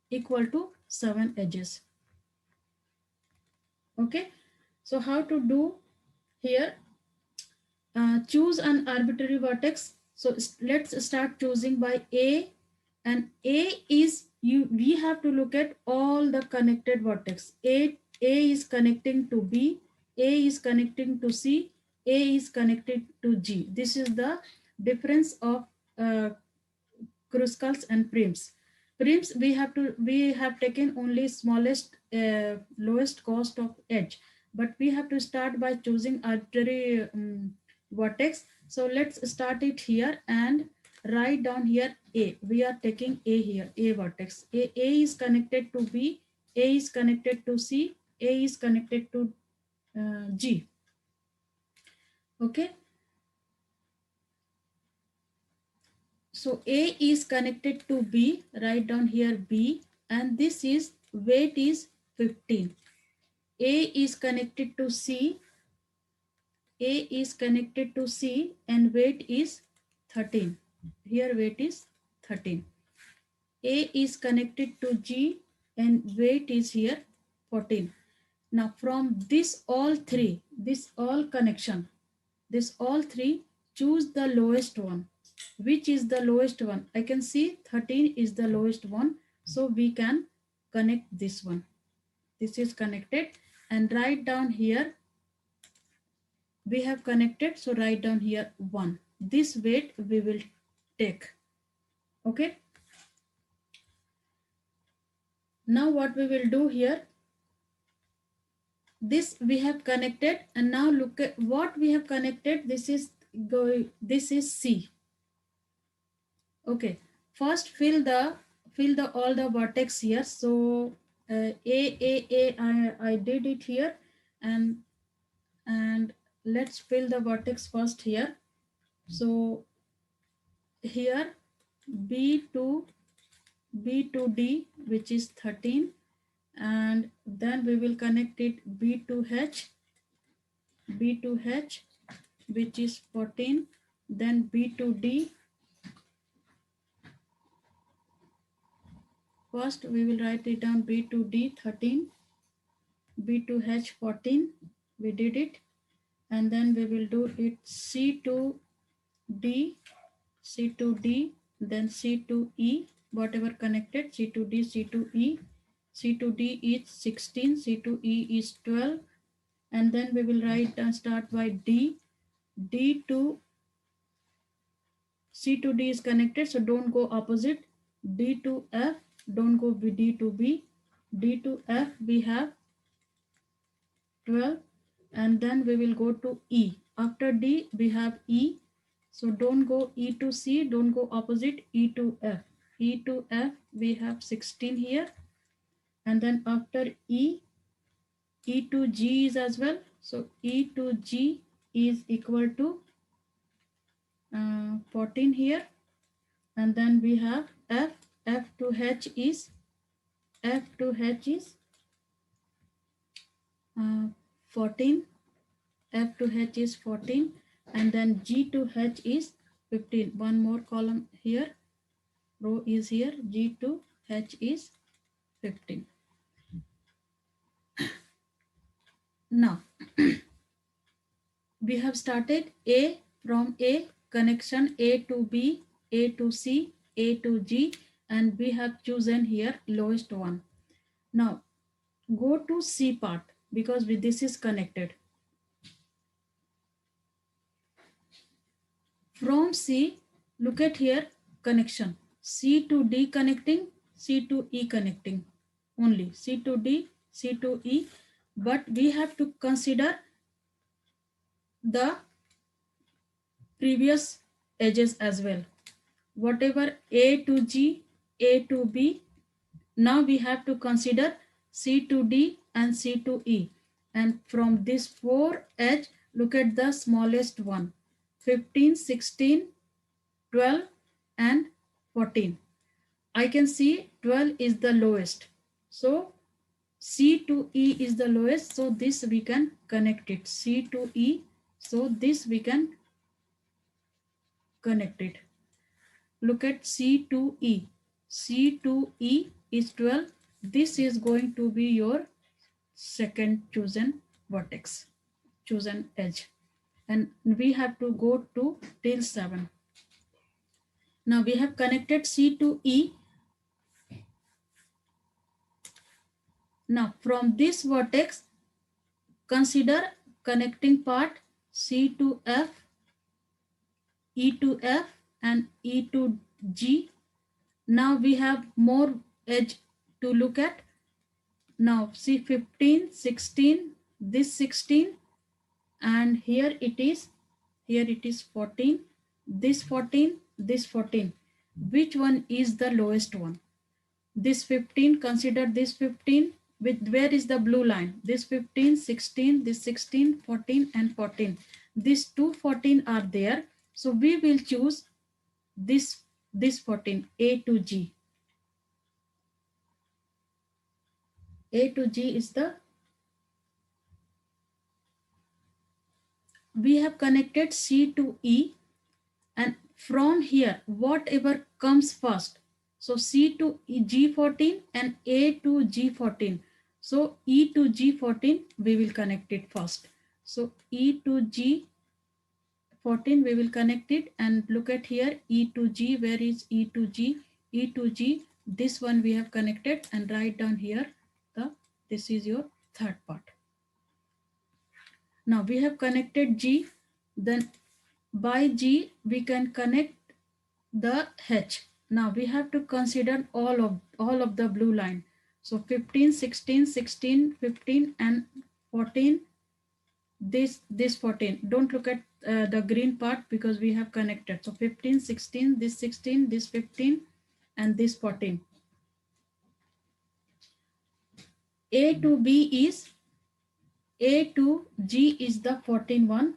equal to 7 edges. Okay. So how to do here? Choose an arbitrary vertex. So let's start choosing by A, and A is we have to look at all the connected vertex. A is connecting to B, A is connecting to C, A is connected to G. This is the difference of uh, cruscals and prims. Prims we have taken only smallest lowest cost of edge, but we have to start by choosing arbitrary vertex. So let's start it here and write down here A. We are taking A here, A vertex. A is connected to B, A is connected to C, A is connected to G. Okay. So A is connected to B, write down here B, and this is weight is 15. A is connected to C, A is connected to C, and weight is 13. Here weight is 13. A is connected to G, and weight is here 14. Now from this all connection, this all three, choose the lowest one. Which is the lowest one? I can see 13 is the lowest one, so we can connect this one. This is connected, and write down here we have connected, so write down here 1. This weight we will take. Okay. Now what we will do here, this we have connected, and now look at what we have connected. This is C. Okay, first fill the all the vertex here. So I did it here, and let's fill the vertex first here. So here B to D, which is 13, and then we will connect it B to H, which is 14, then B to D. First we will write it down B to D 13, B to H 14, we did it, and then we will do it C to D, then C to E, whatever connected, C to D, C to E. C to D is 16, C to E is 12, and then we will write and start by D. D to C to D is connected, so don't go opposite. D to F, don't go D to B. D to F we have 12, and then we will go to E. After D we have E, so don't go E to C, don't go opposite, E to F. E to F we have 16 here, and then after E, E to G is as well, so E to G is equal to 14 here, and then we have F. F to H is 14. F to H is 14, and then G to H is 15. One more column here, row is here, G to H is 15. Now we have started A, from A connection A to B, A to C, A to G, and we have chosen here lowest one. Now go to C part, because this is connected. From C, look at here connection. C to D connecting, C to E connecting. Only C to D, C to E. But we have to consider the previous edges as well. Whatever A to G, A to B. Now we have to consider C to D and C to E. And from this 4 edge, look at the smallest one, 15, 16, 12 and 14. I can see 12 is the lowest. So C to E is the lowest. So this we can connect it. C to E. So this we can connect it. Look at C to E. C to E is 12. This is going to be your second chosen vertex, chosen edge. And we have to go to till 7. Now we have connected C to E. Now from this vertex, consider connecting part C to F, E to F and E to G. Now we have more edge to look at. Now see 15, 16, this 16 and here it is 14, this 14, this 14. Which one is the lowest one? This 15, consider this 15, with where is the blue line? This 15, 16, this 16, 14 and 14. These two 14 are there. So we will choose this 14, A to G. A to G is the, we have connected C to E, and from here whatever comes first, so C to G14 and A to G14, so E to G14 we will connect it first. So E to G14 we will connect it, and look at here E to G. Where is E to G? E to G, this one we have connected, and write down here the, this is your third part. Now we have connected G, then by G we can connect the H. Now we have to consider all of the blue line. So 15, 16, 16, 15 and 14. This 14. Don't look at the green part because we have connected. So 15, 16, this 16, this 15 and this 14. A to B is, A to G is the 14 one.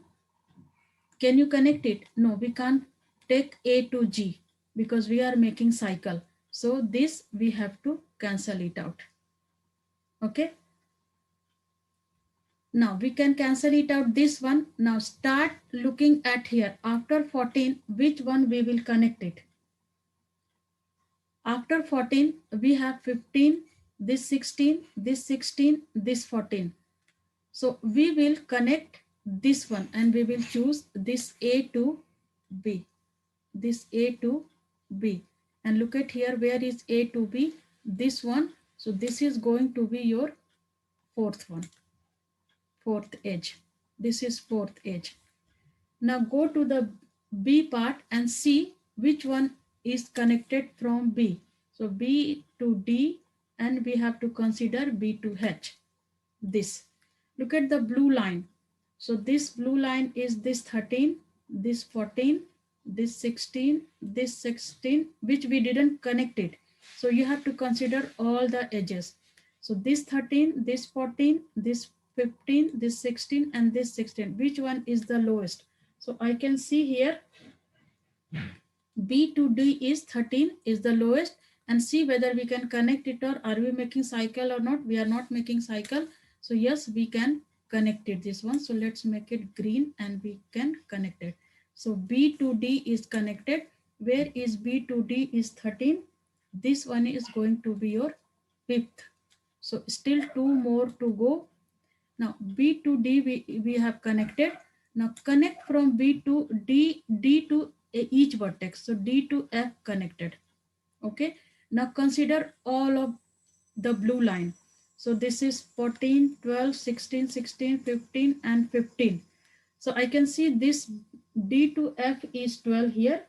Can you connect it? No, we can't take A to G because we are making cycle. So this we have to cancel it out. Okay. Now we can cancel it out, this one. Now start looking at here. After 14, which one we will connect it? After 14, we have 15, this 16, this 16, this 14. So we will connect this one and we will choose this A to B. This A to B. And look at here, where is A to B? This one. So this is going to be your fourth one, fourth edge. This is fourth edge. Now go to the B part and see which one is connected from B. So B to D, and we have to consider B to H. This. Look at the blue line. So this blue line is this 13, this 14, this 16, this 16, which we didn't connect it. So you have to consider all the edges. So this 13, this 14, this 15, this 16 and this 16. Which one is the lowest? So I can see here B to D is 13 is the lowest, and see whether we can connect it, or are we making cycle or not. We are not making cycle. So yes, we can connect it, this one. So let's make it green and we can connect it. So B to D is connected. Where is B to D is 13. This one is going to be your fifth. So still two more to go. Now B to D we have connected. Now connect from B to D, D to each vertex. So D to F connected. Okay. Now consider all of the blue line. So this is 14, 12, 16, 16, 15 and 15. So I can see this D to F is 12 here.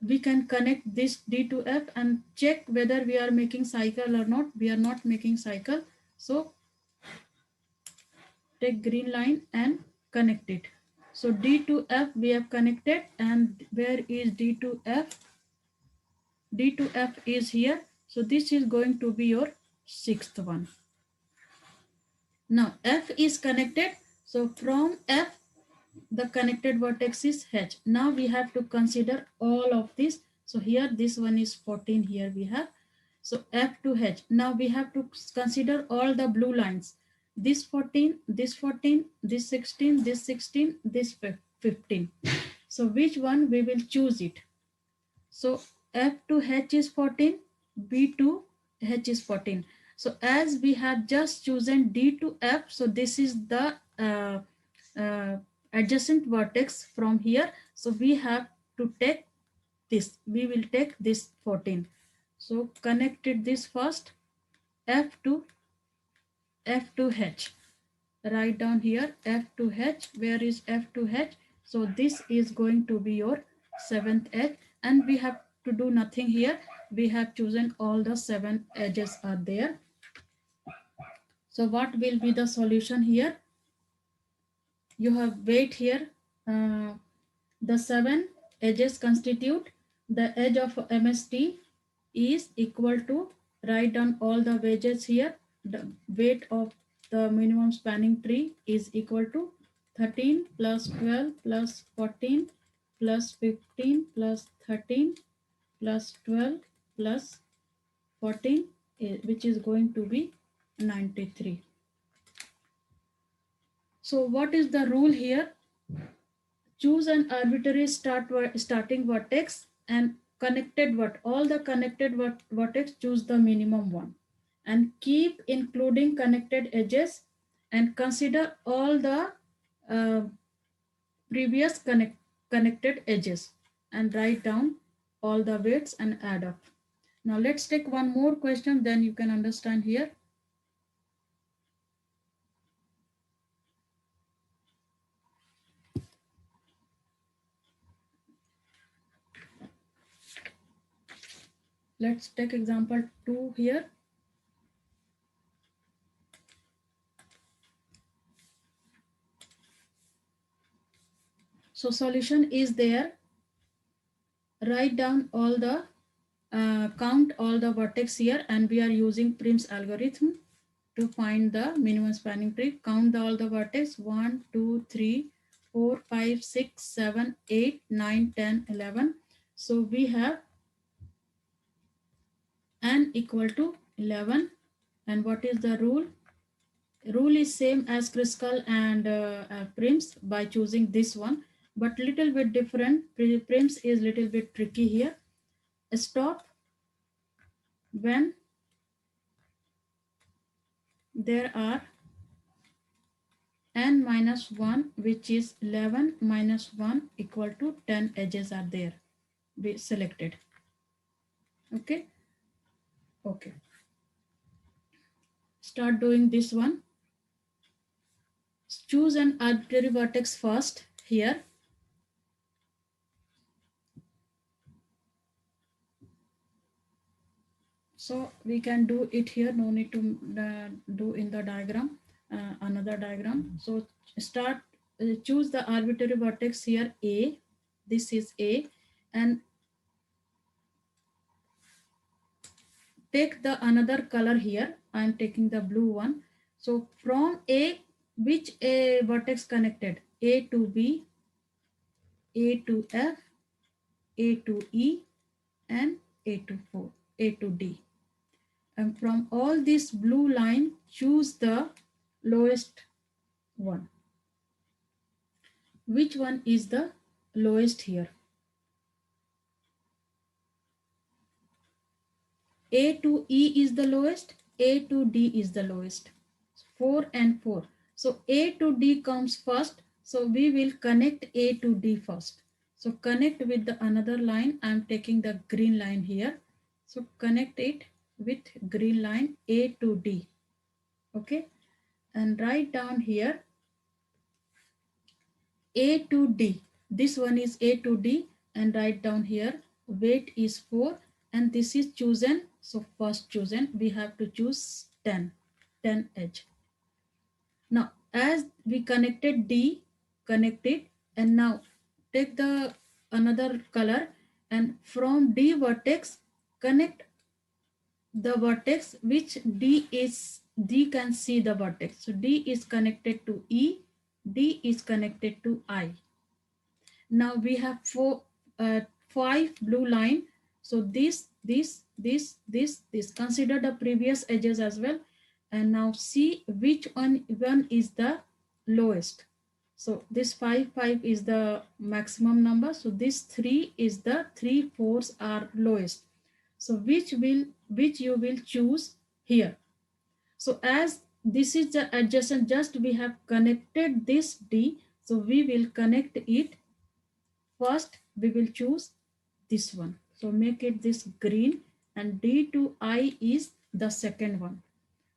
We can connect this D to F and check whether we are making cycle or not. We are not making cycle. So take green line and connect it. So D to F we have connected, and where is D to F? D to F is here. So this is going to be your sixth one. Now F is connected. So from F, the connected vertex is H. Now we have to consider all of this. So here this one is 14, here we have. So F to H. Now we have to consider all the blue lines. This 14, this 14, this 16, this 16, this 15. So which one we will choose it? So F to H is 14, B to H is 14. So as we have just chosen D to F, so this is the uh, adjacent vertex from here. So we have to take this. We will take this 14. So connected this first, F to H. Write down here F to H. Where is F to H? So this is going to be your seventh edge, and we have to do nothing here. We have chosen all the 7 edges are there. So what will be the solution here? You have weight here. The 7 edges constitute the edge of MST is equal to, write down all the wedges here. The weight of the minimum spanning tree is equal to 13 plus 12 plus 14 plus 15 plus 13 plus 12 plus 14, which is going to be 93. So what is the rule here? Choose an arbitrary starting vertex and connected all the connected vertex, choose the minimum one, and keep including connected edges, and consider all the uh, previous connected edges, and write down all the weights and add up. Now let's take one more question, then you can understand here. Let's take example 2 here. So solution is there. Write down all the count all the vertex here, and we are using Prim's algorithm to find the minimum spanning tree. Count all the vertex 1, 2, 3, 4, 5, 6, 7, 8, 9, 10, 11. So we have n equal to 11. And what is the rule? Rule is same as Kruskal and Prim's by choosing this one, but little bit different. Prim's is little bit tricky here. Stop when there are n minus 1, which is 11 minus 1 equal to 10 edges are there. Be selected. Okay. Okay. Start doing this one. Choose an arbitrary vertex first here. So we can do it here. No need to do in the diagram, another diagram. So start, choose the arbitrary vertex here, A. This is A, and take the another color here. I am taking the blue one. So from A, which A vertex connected? A to B, A to F, A to E, and A to 4, A to D. And from all this blue line, choose the lowest one. Which one is the lowest here? A to E is the lowest, A to D is the lowest. 4 and 4. So A to D comes first. So we will connect A to D first. So connect with the another line. I am taking the green line here. So connect it with green line, A to D. Okay. And write down here A to D. This one is A to D, and write down here weight is 4, and this is chosen. So first chosen, we have to choose 10 edge. Now as we connected D, connected, and now take the another color, and from D vertex connect the vertex which D can see the vertex. So D is connected to E, D is connected to I. Now we have five blue line. So this. Consider the previous edges as well, and now see which one is the lowest. So this 5 is the maximum number. So this 3 is the 3 4s are lowest. So which you will choose here. So as this is the adjacent, just we have connected this D. So we will connect it. First, we will choose this one. So make it this green, and D to I is the second one.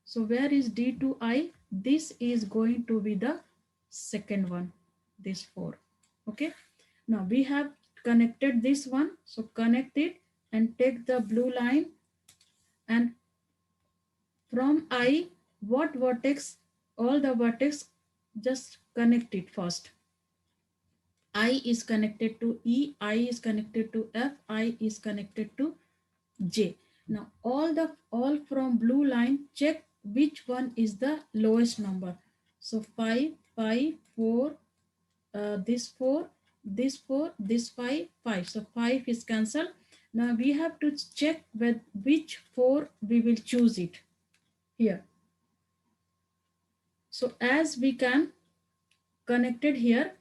So where is D to I? This is going to be the second one, this 4. Okay. Now we have connected this one. So connect it and take the blue line, and from I, what vertex, all the vertex, just connect it first. I is connected to E, I is connected to F, I is connected to J. Now all from blue line, check which one is the lowest number. So 5, 5, 4, this 4, this 4, this 5, 5. So 5 is cancelled. Now we have to check with which 4 we will choose it here. So as we can connected here,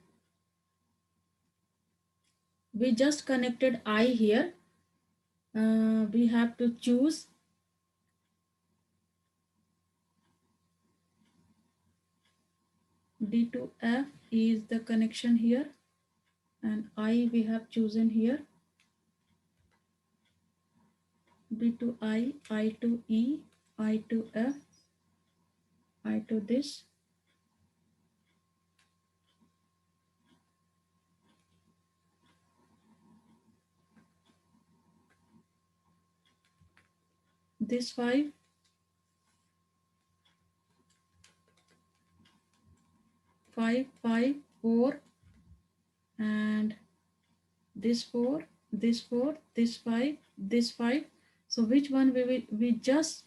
we just connected I here. We have to choose D to F is the connection here, and I we have chosen here. D to I to E, I to F, I to this. This 5, 5, 5, 4, and this 4, this 4, this 5, this 5. So which one we just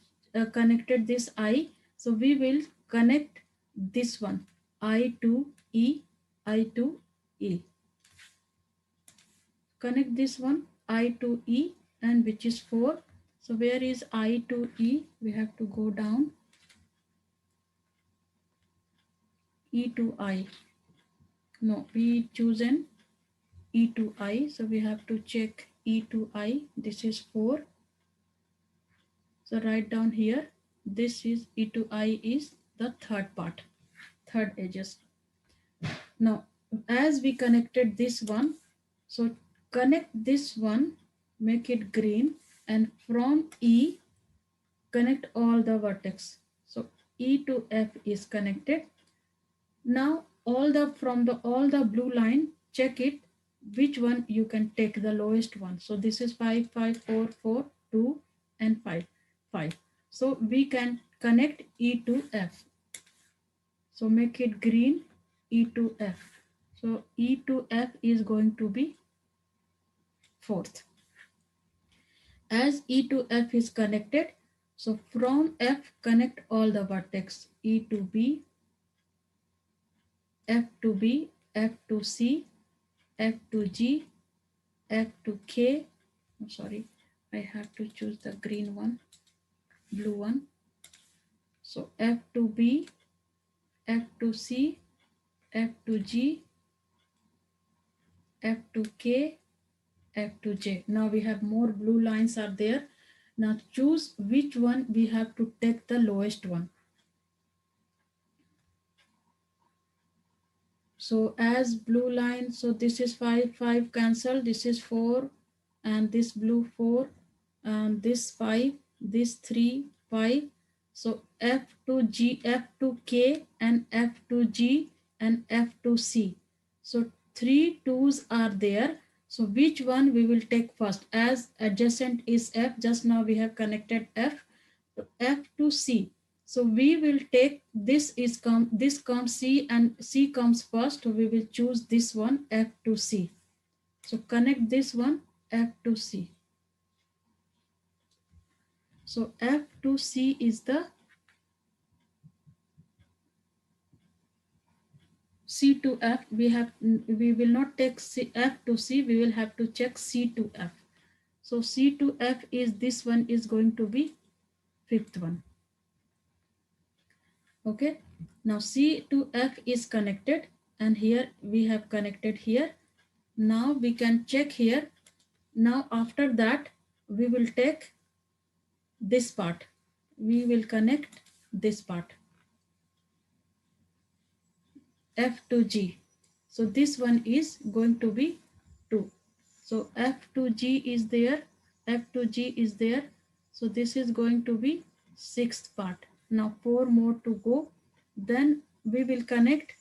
connected this I. So we will connect this one, I to E, I to E. Connect this one, I to E, and which is 4. So where is I to E? We have to go down. E to I. No, we chosen E to I. So we have to check E to I. This is 4. So write down here. This is E to I is the third part, third edges. Now, as we connected this one, so connect this one, make it green, and from E, connect all the vertex. So E to F is connected. Now all the blue line, check it which one you can take the lowest one. So this is 5, 5, 4, 4, 2, and 5, 5. So we can connect E to F. So make it green, E to F. So E to F is going to be fourth. As E to F is connected, so from F connect all the vertex, E to B, F to B, F to C, F to G, F to K. I'm sorry, I have to choose the green one, blue one. So F to B, F to C, F to G, F to K, F to J. Now we have more blue lines are there. Now choose which one we have to take the lowest one. So as blue line, so this is 5, 5 cancel, this is 4, and this blue 4, and this 5, this 3, 5. So F to G, F to K, and F to G, and F to C. So 3 twos are there. So which one we will take first? As adjacent is F, just now we have connected F, to F to C. So we will take this comes C, and C comes first. So we will choose this one, F to C. So connect this one, F to C. So F to C is the C to F, we will not take F to C, we will have to check C to F. So C to F is this one is going to be fifth one. Okay, now C to F is connected, and here we have connected here. Now we can check here. Now after that we will take this part, we will connect this part, F to G. So this one is going to be 2. So F to G is there, F to G is there. So this is going to be sixth part. Now 4 more to go. Then we will connect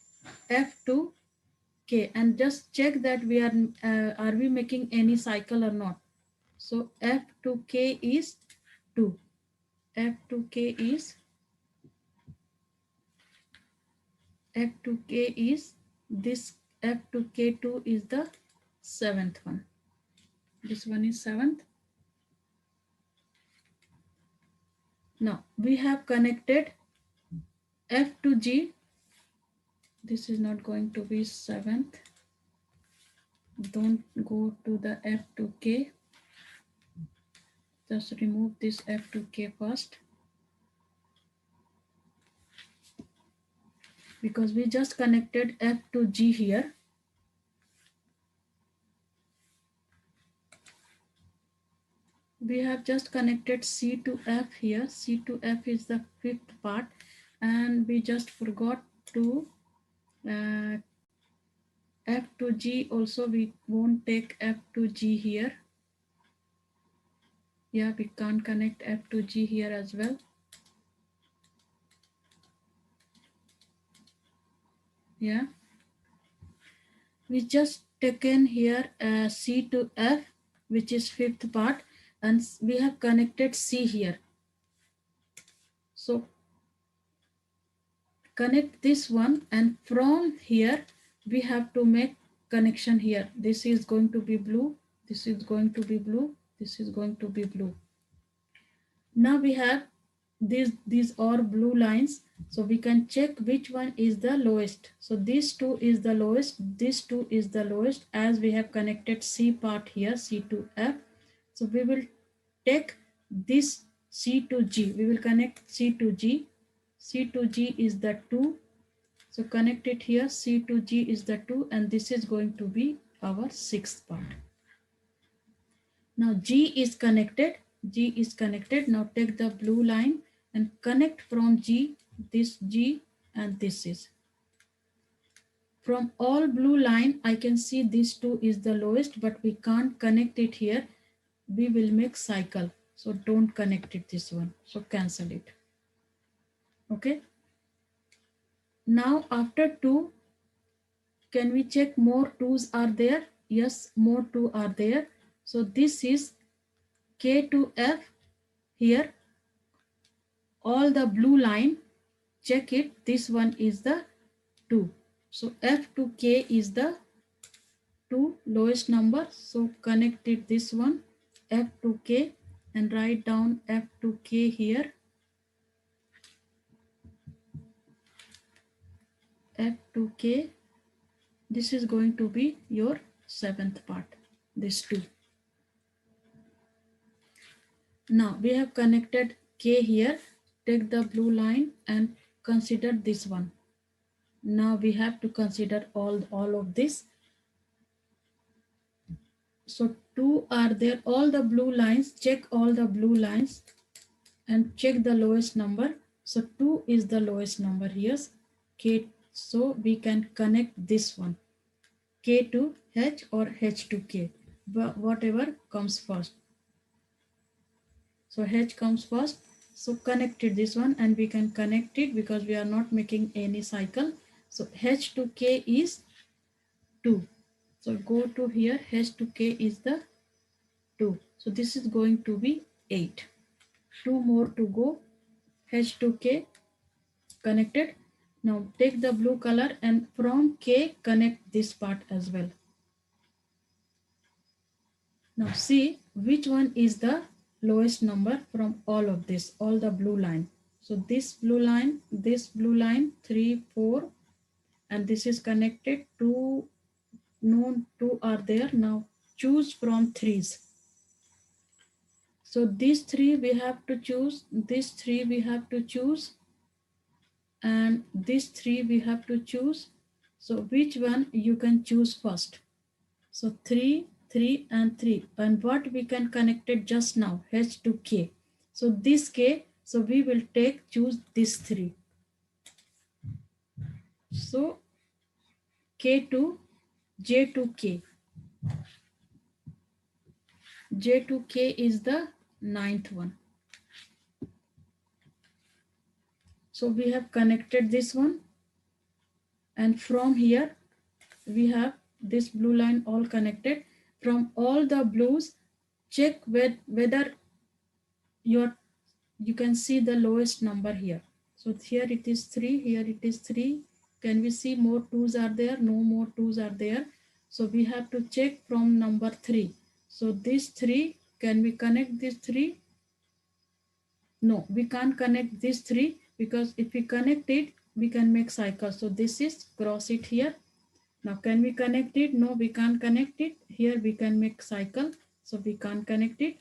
F to K and just check that are we making any cycle or not. So F to K is 2. F to K is F to K is this, F to K2 is the seventh one. This one is seventh. Now we have connected F to G. This is not going to be seventh. Don't go to the F to K. Just remove this F to K first, because we just connected F to G here. We have just connected C to F here. C to F is the fifth part, and we just forgot to F to G also. We won't take F to G here. Yeah, we can't connect F to G here as well. Yeah, we just taken here C to F, which is fifth part, and we have connected C here. So connect this one, and from here we have to make connection here. This is going to be blue, this is going to be blue, this is going to be blue. Now we have these are blue lines, so we can check which one is the lowest. So this 2 is the lowest, this 2 is the lowest, as we have connected C part here, C to F. So we will take this C to G, we will connect C to G. C to G is the 2, so connect it here. C to G is the 2, and this is going to be our sixth part. Now G is connected. G is connected. Now take the blue line and connect from G, this G, and this is. From all blue line, I can see this 2 is the lowest, but we can't connect it here. We will make cycle. So don't connect it this one. So cancel it. Okay. Now after 2, can we check more 2's are there? Yes, more 2 are there. So this is K to F here. All the blue line, check it. This one is the 2. So F to K is the 2 lowest number. So connect it this one, F to K, and write down F to K here. F to K. This is going to be your seventh part, this 2. Now we have connected K here. Take the blue line and consider this one. Now we have to consider all of this. So 2 are there, all the blue lines, check all the blue lines and check the lowest number. So 2 is the lowest number here. K, so we can connect this one, K to H or H to K, whatever comes first. So H comes first, so connected this one, and we can connect it because we are not making any cycle. So H to K is 2. So go to here, H to K is the 2. So this is going to be 8. 2 more to go. H to K connected. Now take the blue color and from K connect this part as well. Now see which one is the lowest number from all of this, all the blue line. So this blue line, 3, 4, and this is connected. Two known two are there. Now choose from threes. So these three we have to choose, these three we have to choose, and these three we have to choose. So which one you can choose first? So 3, 3 and 3. And what we can connect it just now, H to K. So this K, so we will choose this 3. So K to J to K. J to K is the ninth one. So we have connected this one. And from here, we have this blue line all connected. From all the blues, check whether you can see the lowest number here. So here it is 3, here it is 3. Can we see more 2's are there? No more 2's are there. So we have to check from number 3. So this 3, can we connect this 3? No, we can't connect this 3 because if we connect it, we can make cycle. So this is cross it here. Now can we connect it? No, we can't connect it. Here we can make cycle. So we can't connect it.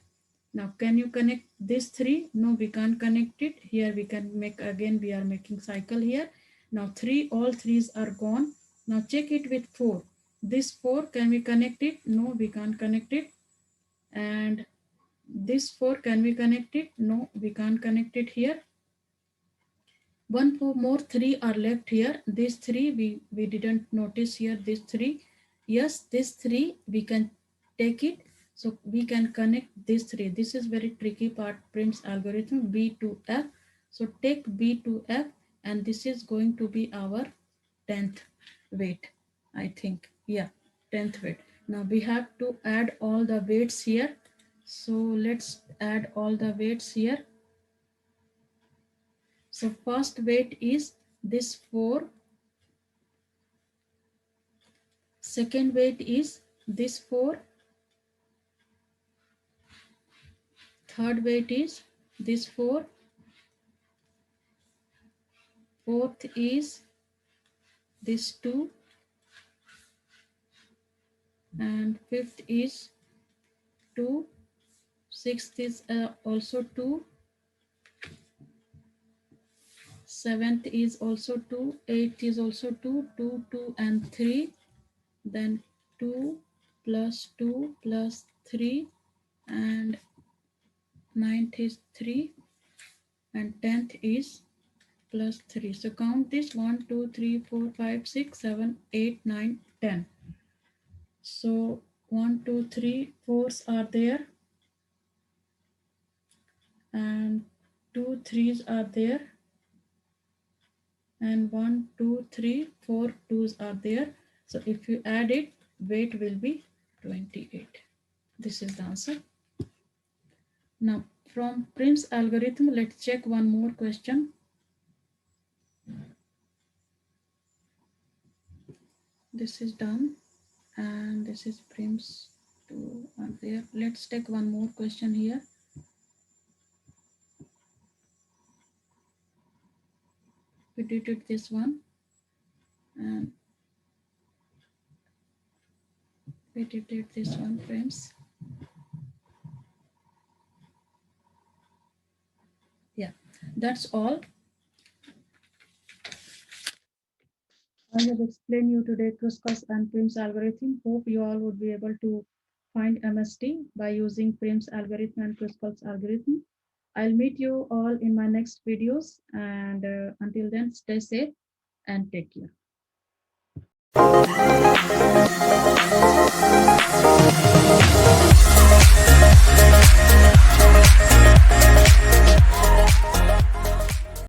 Now can you connect this 3? No, we can't connect it. Here we can make again, we are making cycle here. Now 3, all 3's are gone. Now check it with 4. This 4, can we connect it? No, we can't connect it. And this 4, can we connect it? No, we can't connect it here. One more 3 are left here. These 3 we didn't notice here. This 3, yes, this 3 we can take it. So we can connect this 3. This is very tricky part, Prim's algorithm, B to F. So take B to F, and this is going to be our 10th weight, I think. Yeah, 10th weight. Now we have to add all the weights here. So let's add all the weights here. So first weight is this 4. Second weight is this 4. Third weight is this 4. Fourth is this 2. And fifth is 2. Sixth is also 2. Seventh is also 2. Eighth is also 2. 2, 2 and 3. Then 2 plus 2 plus 3. And ninth is 3. And 10th is plus 3. So count this 1, 2, 3, 4, 5, 6, 7, 8, 9, 10. So 1, 2, 3, 4's are there. And 2 3's are there. And 1, 2, 3, 4 2's are there. So if you add it, weight will be 28. This is the answer. Now from Prim's algorithm, let's check one more question. This is done. And this is Prim's 2 are there. Let's take one more question here. We did it this one, and we did it this one, friends. Yeah, that's all. I have explained you today Kruskal's and Prim's algorithm. Hope you all would be able to find MST by using Prim's algorithm and Kruskal's algorithm. I'll meet you all in my next videos, and until then, stay safe and take care.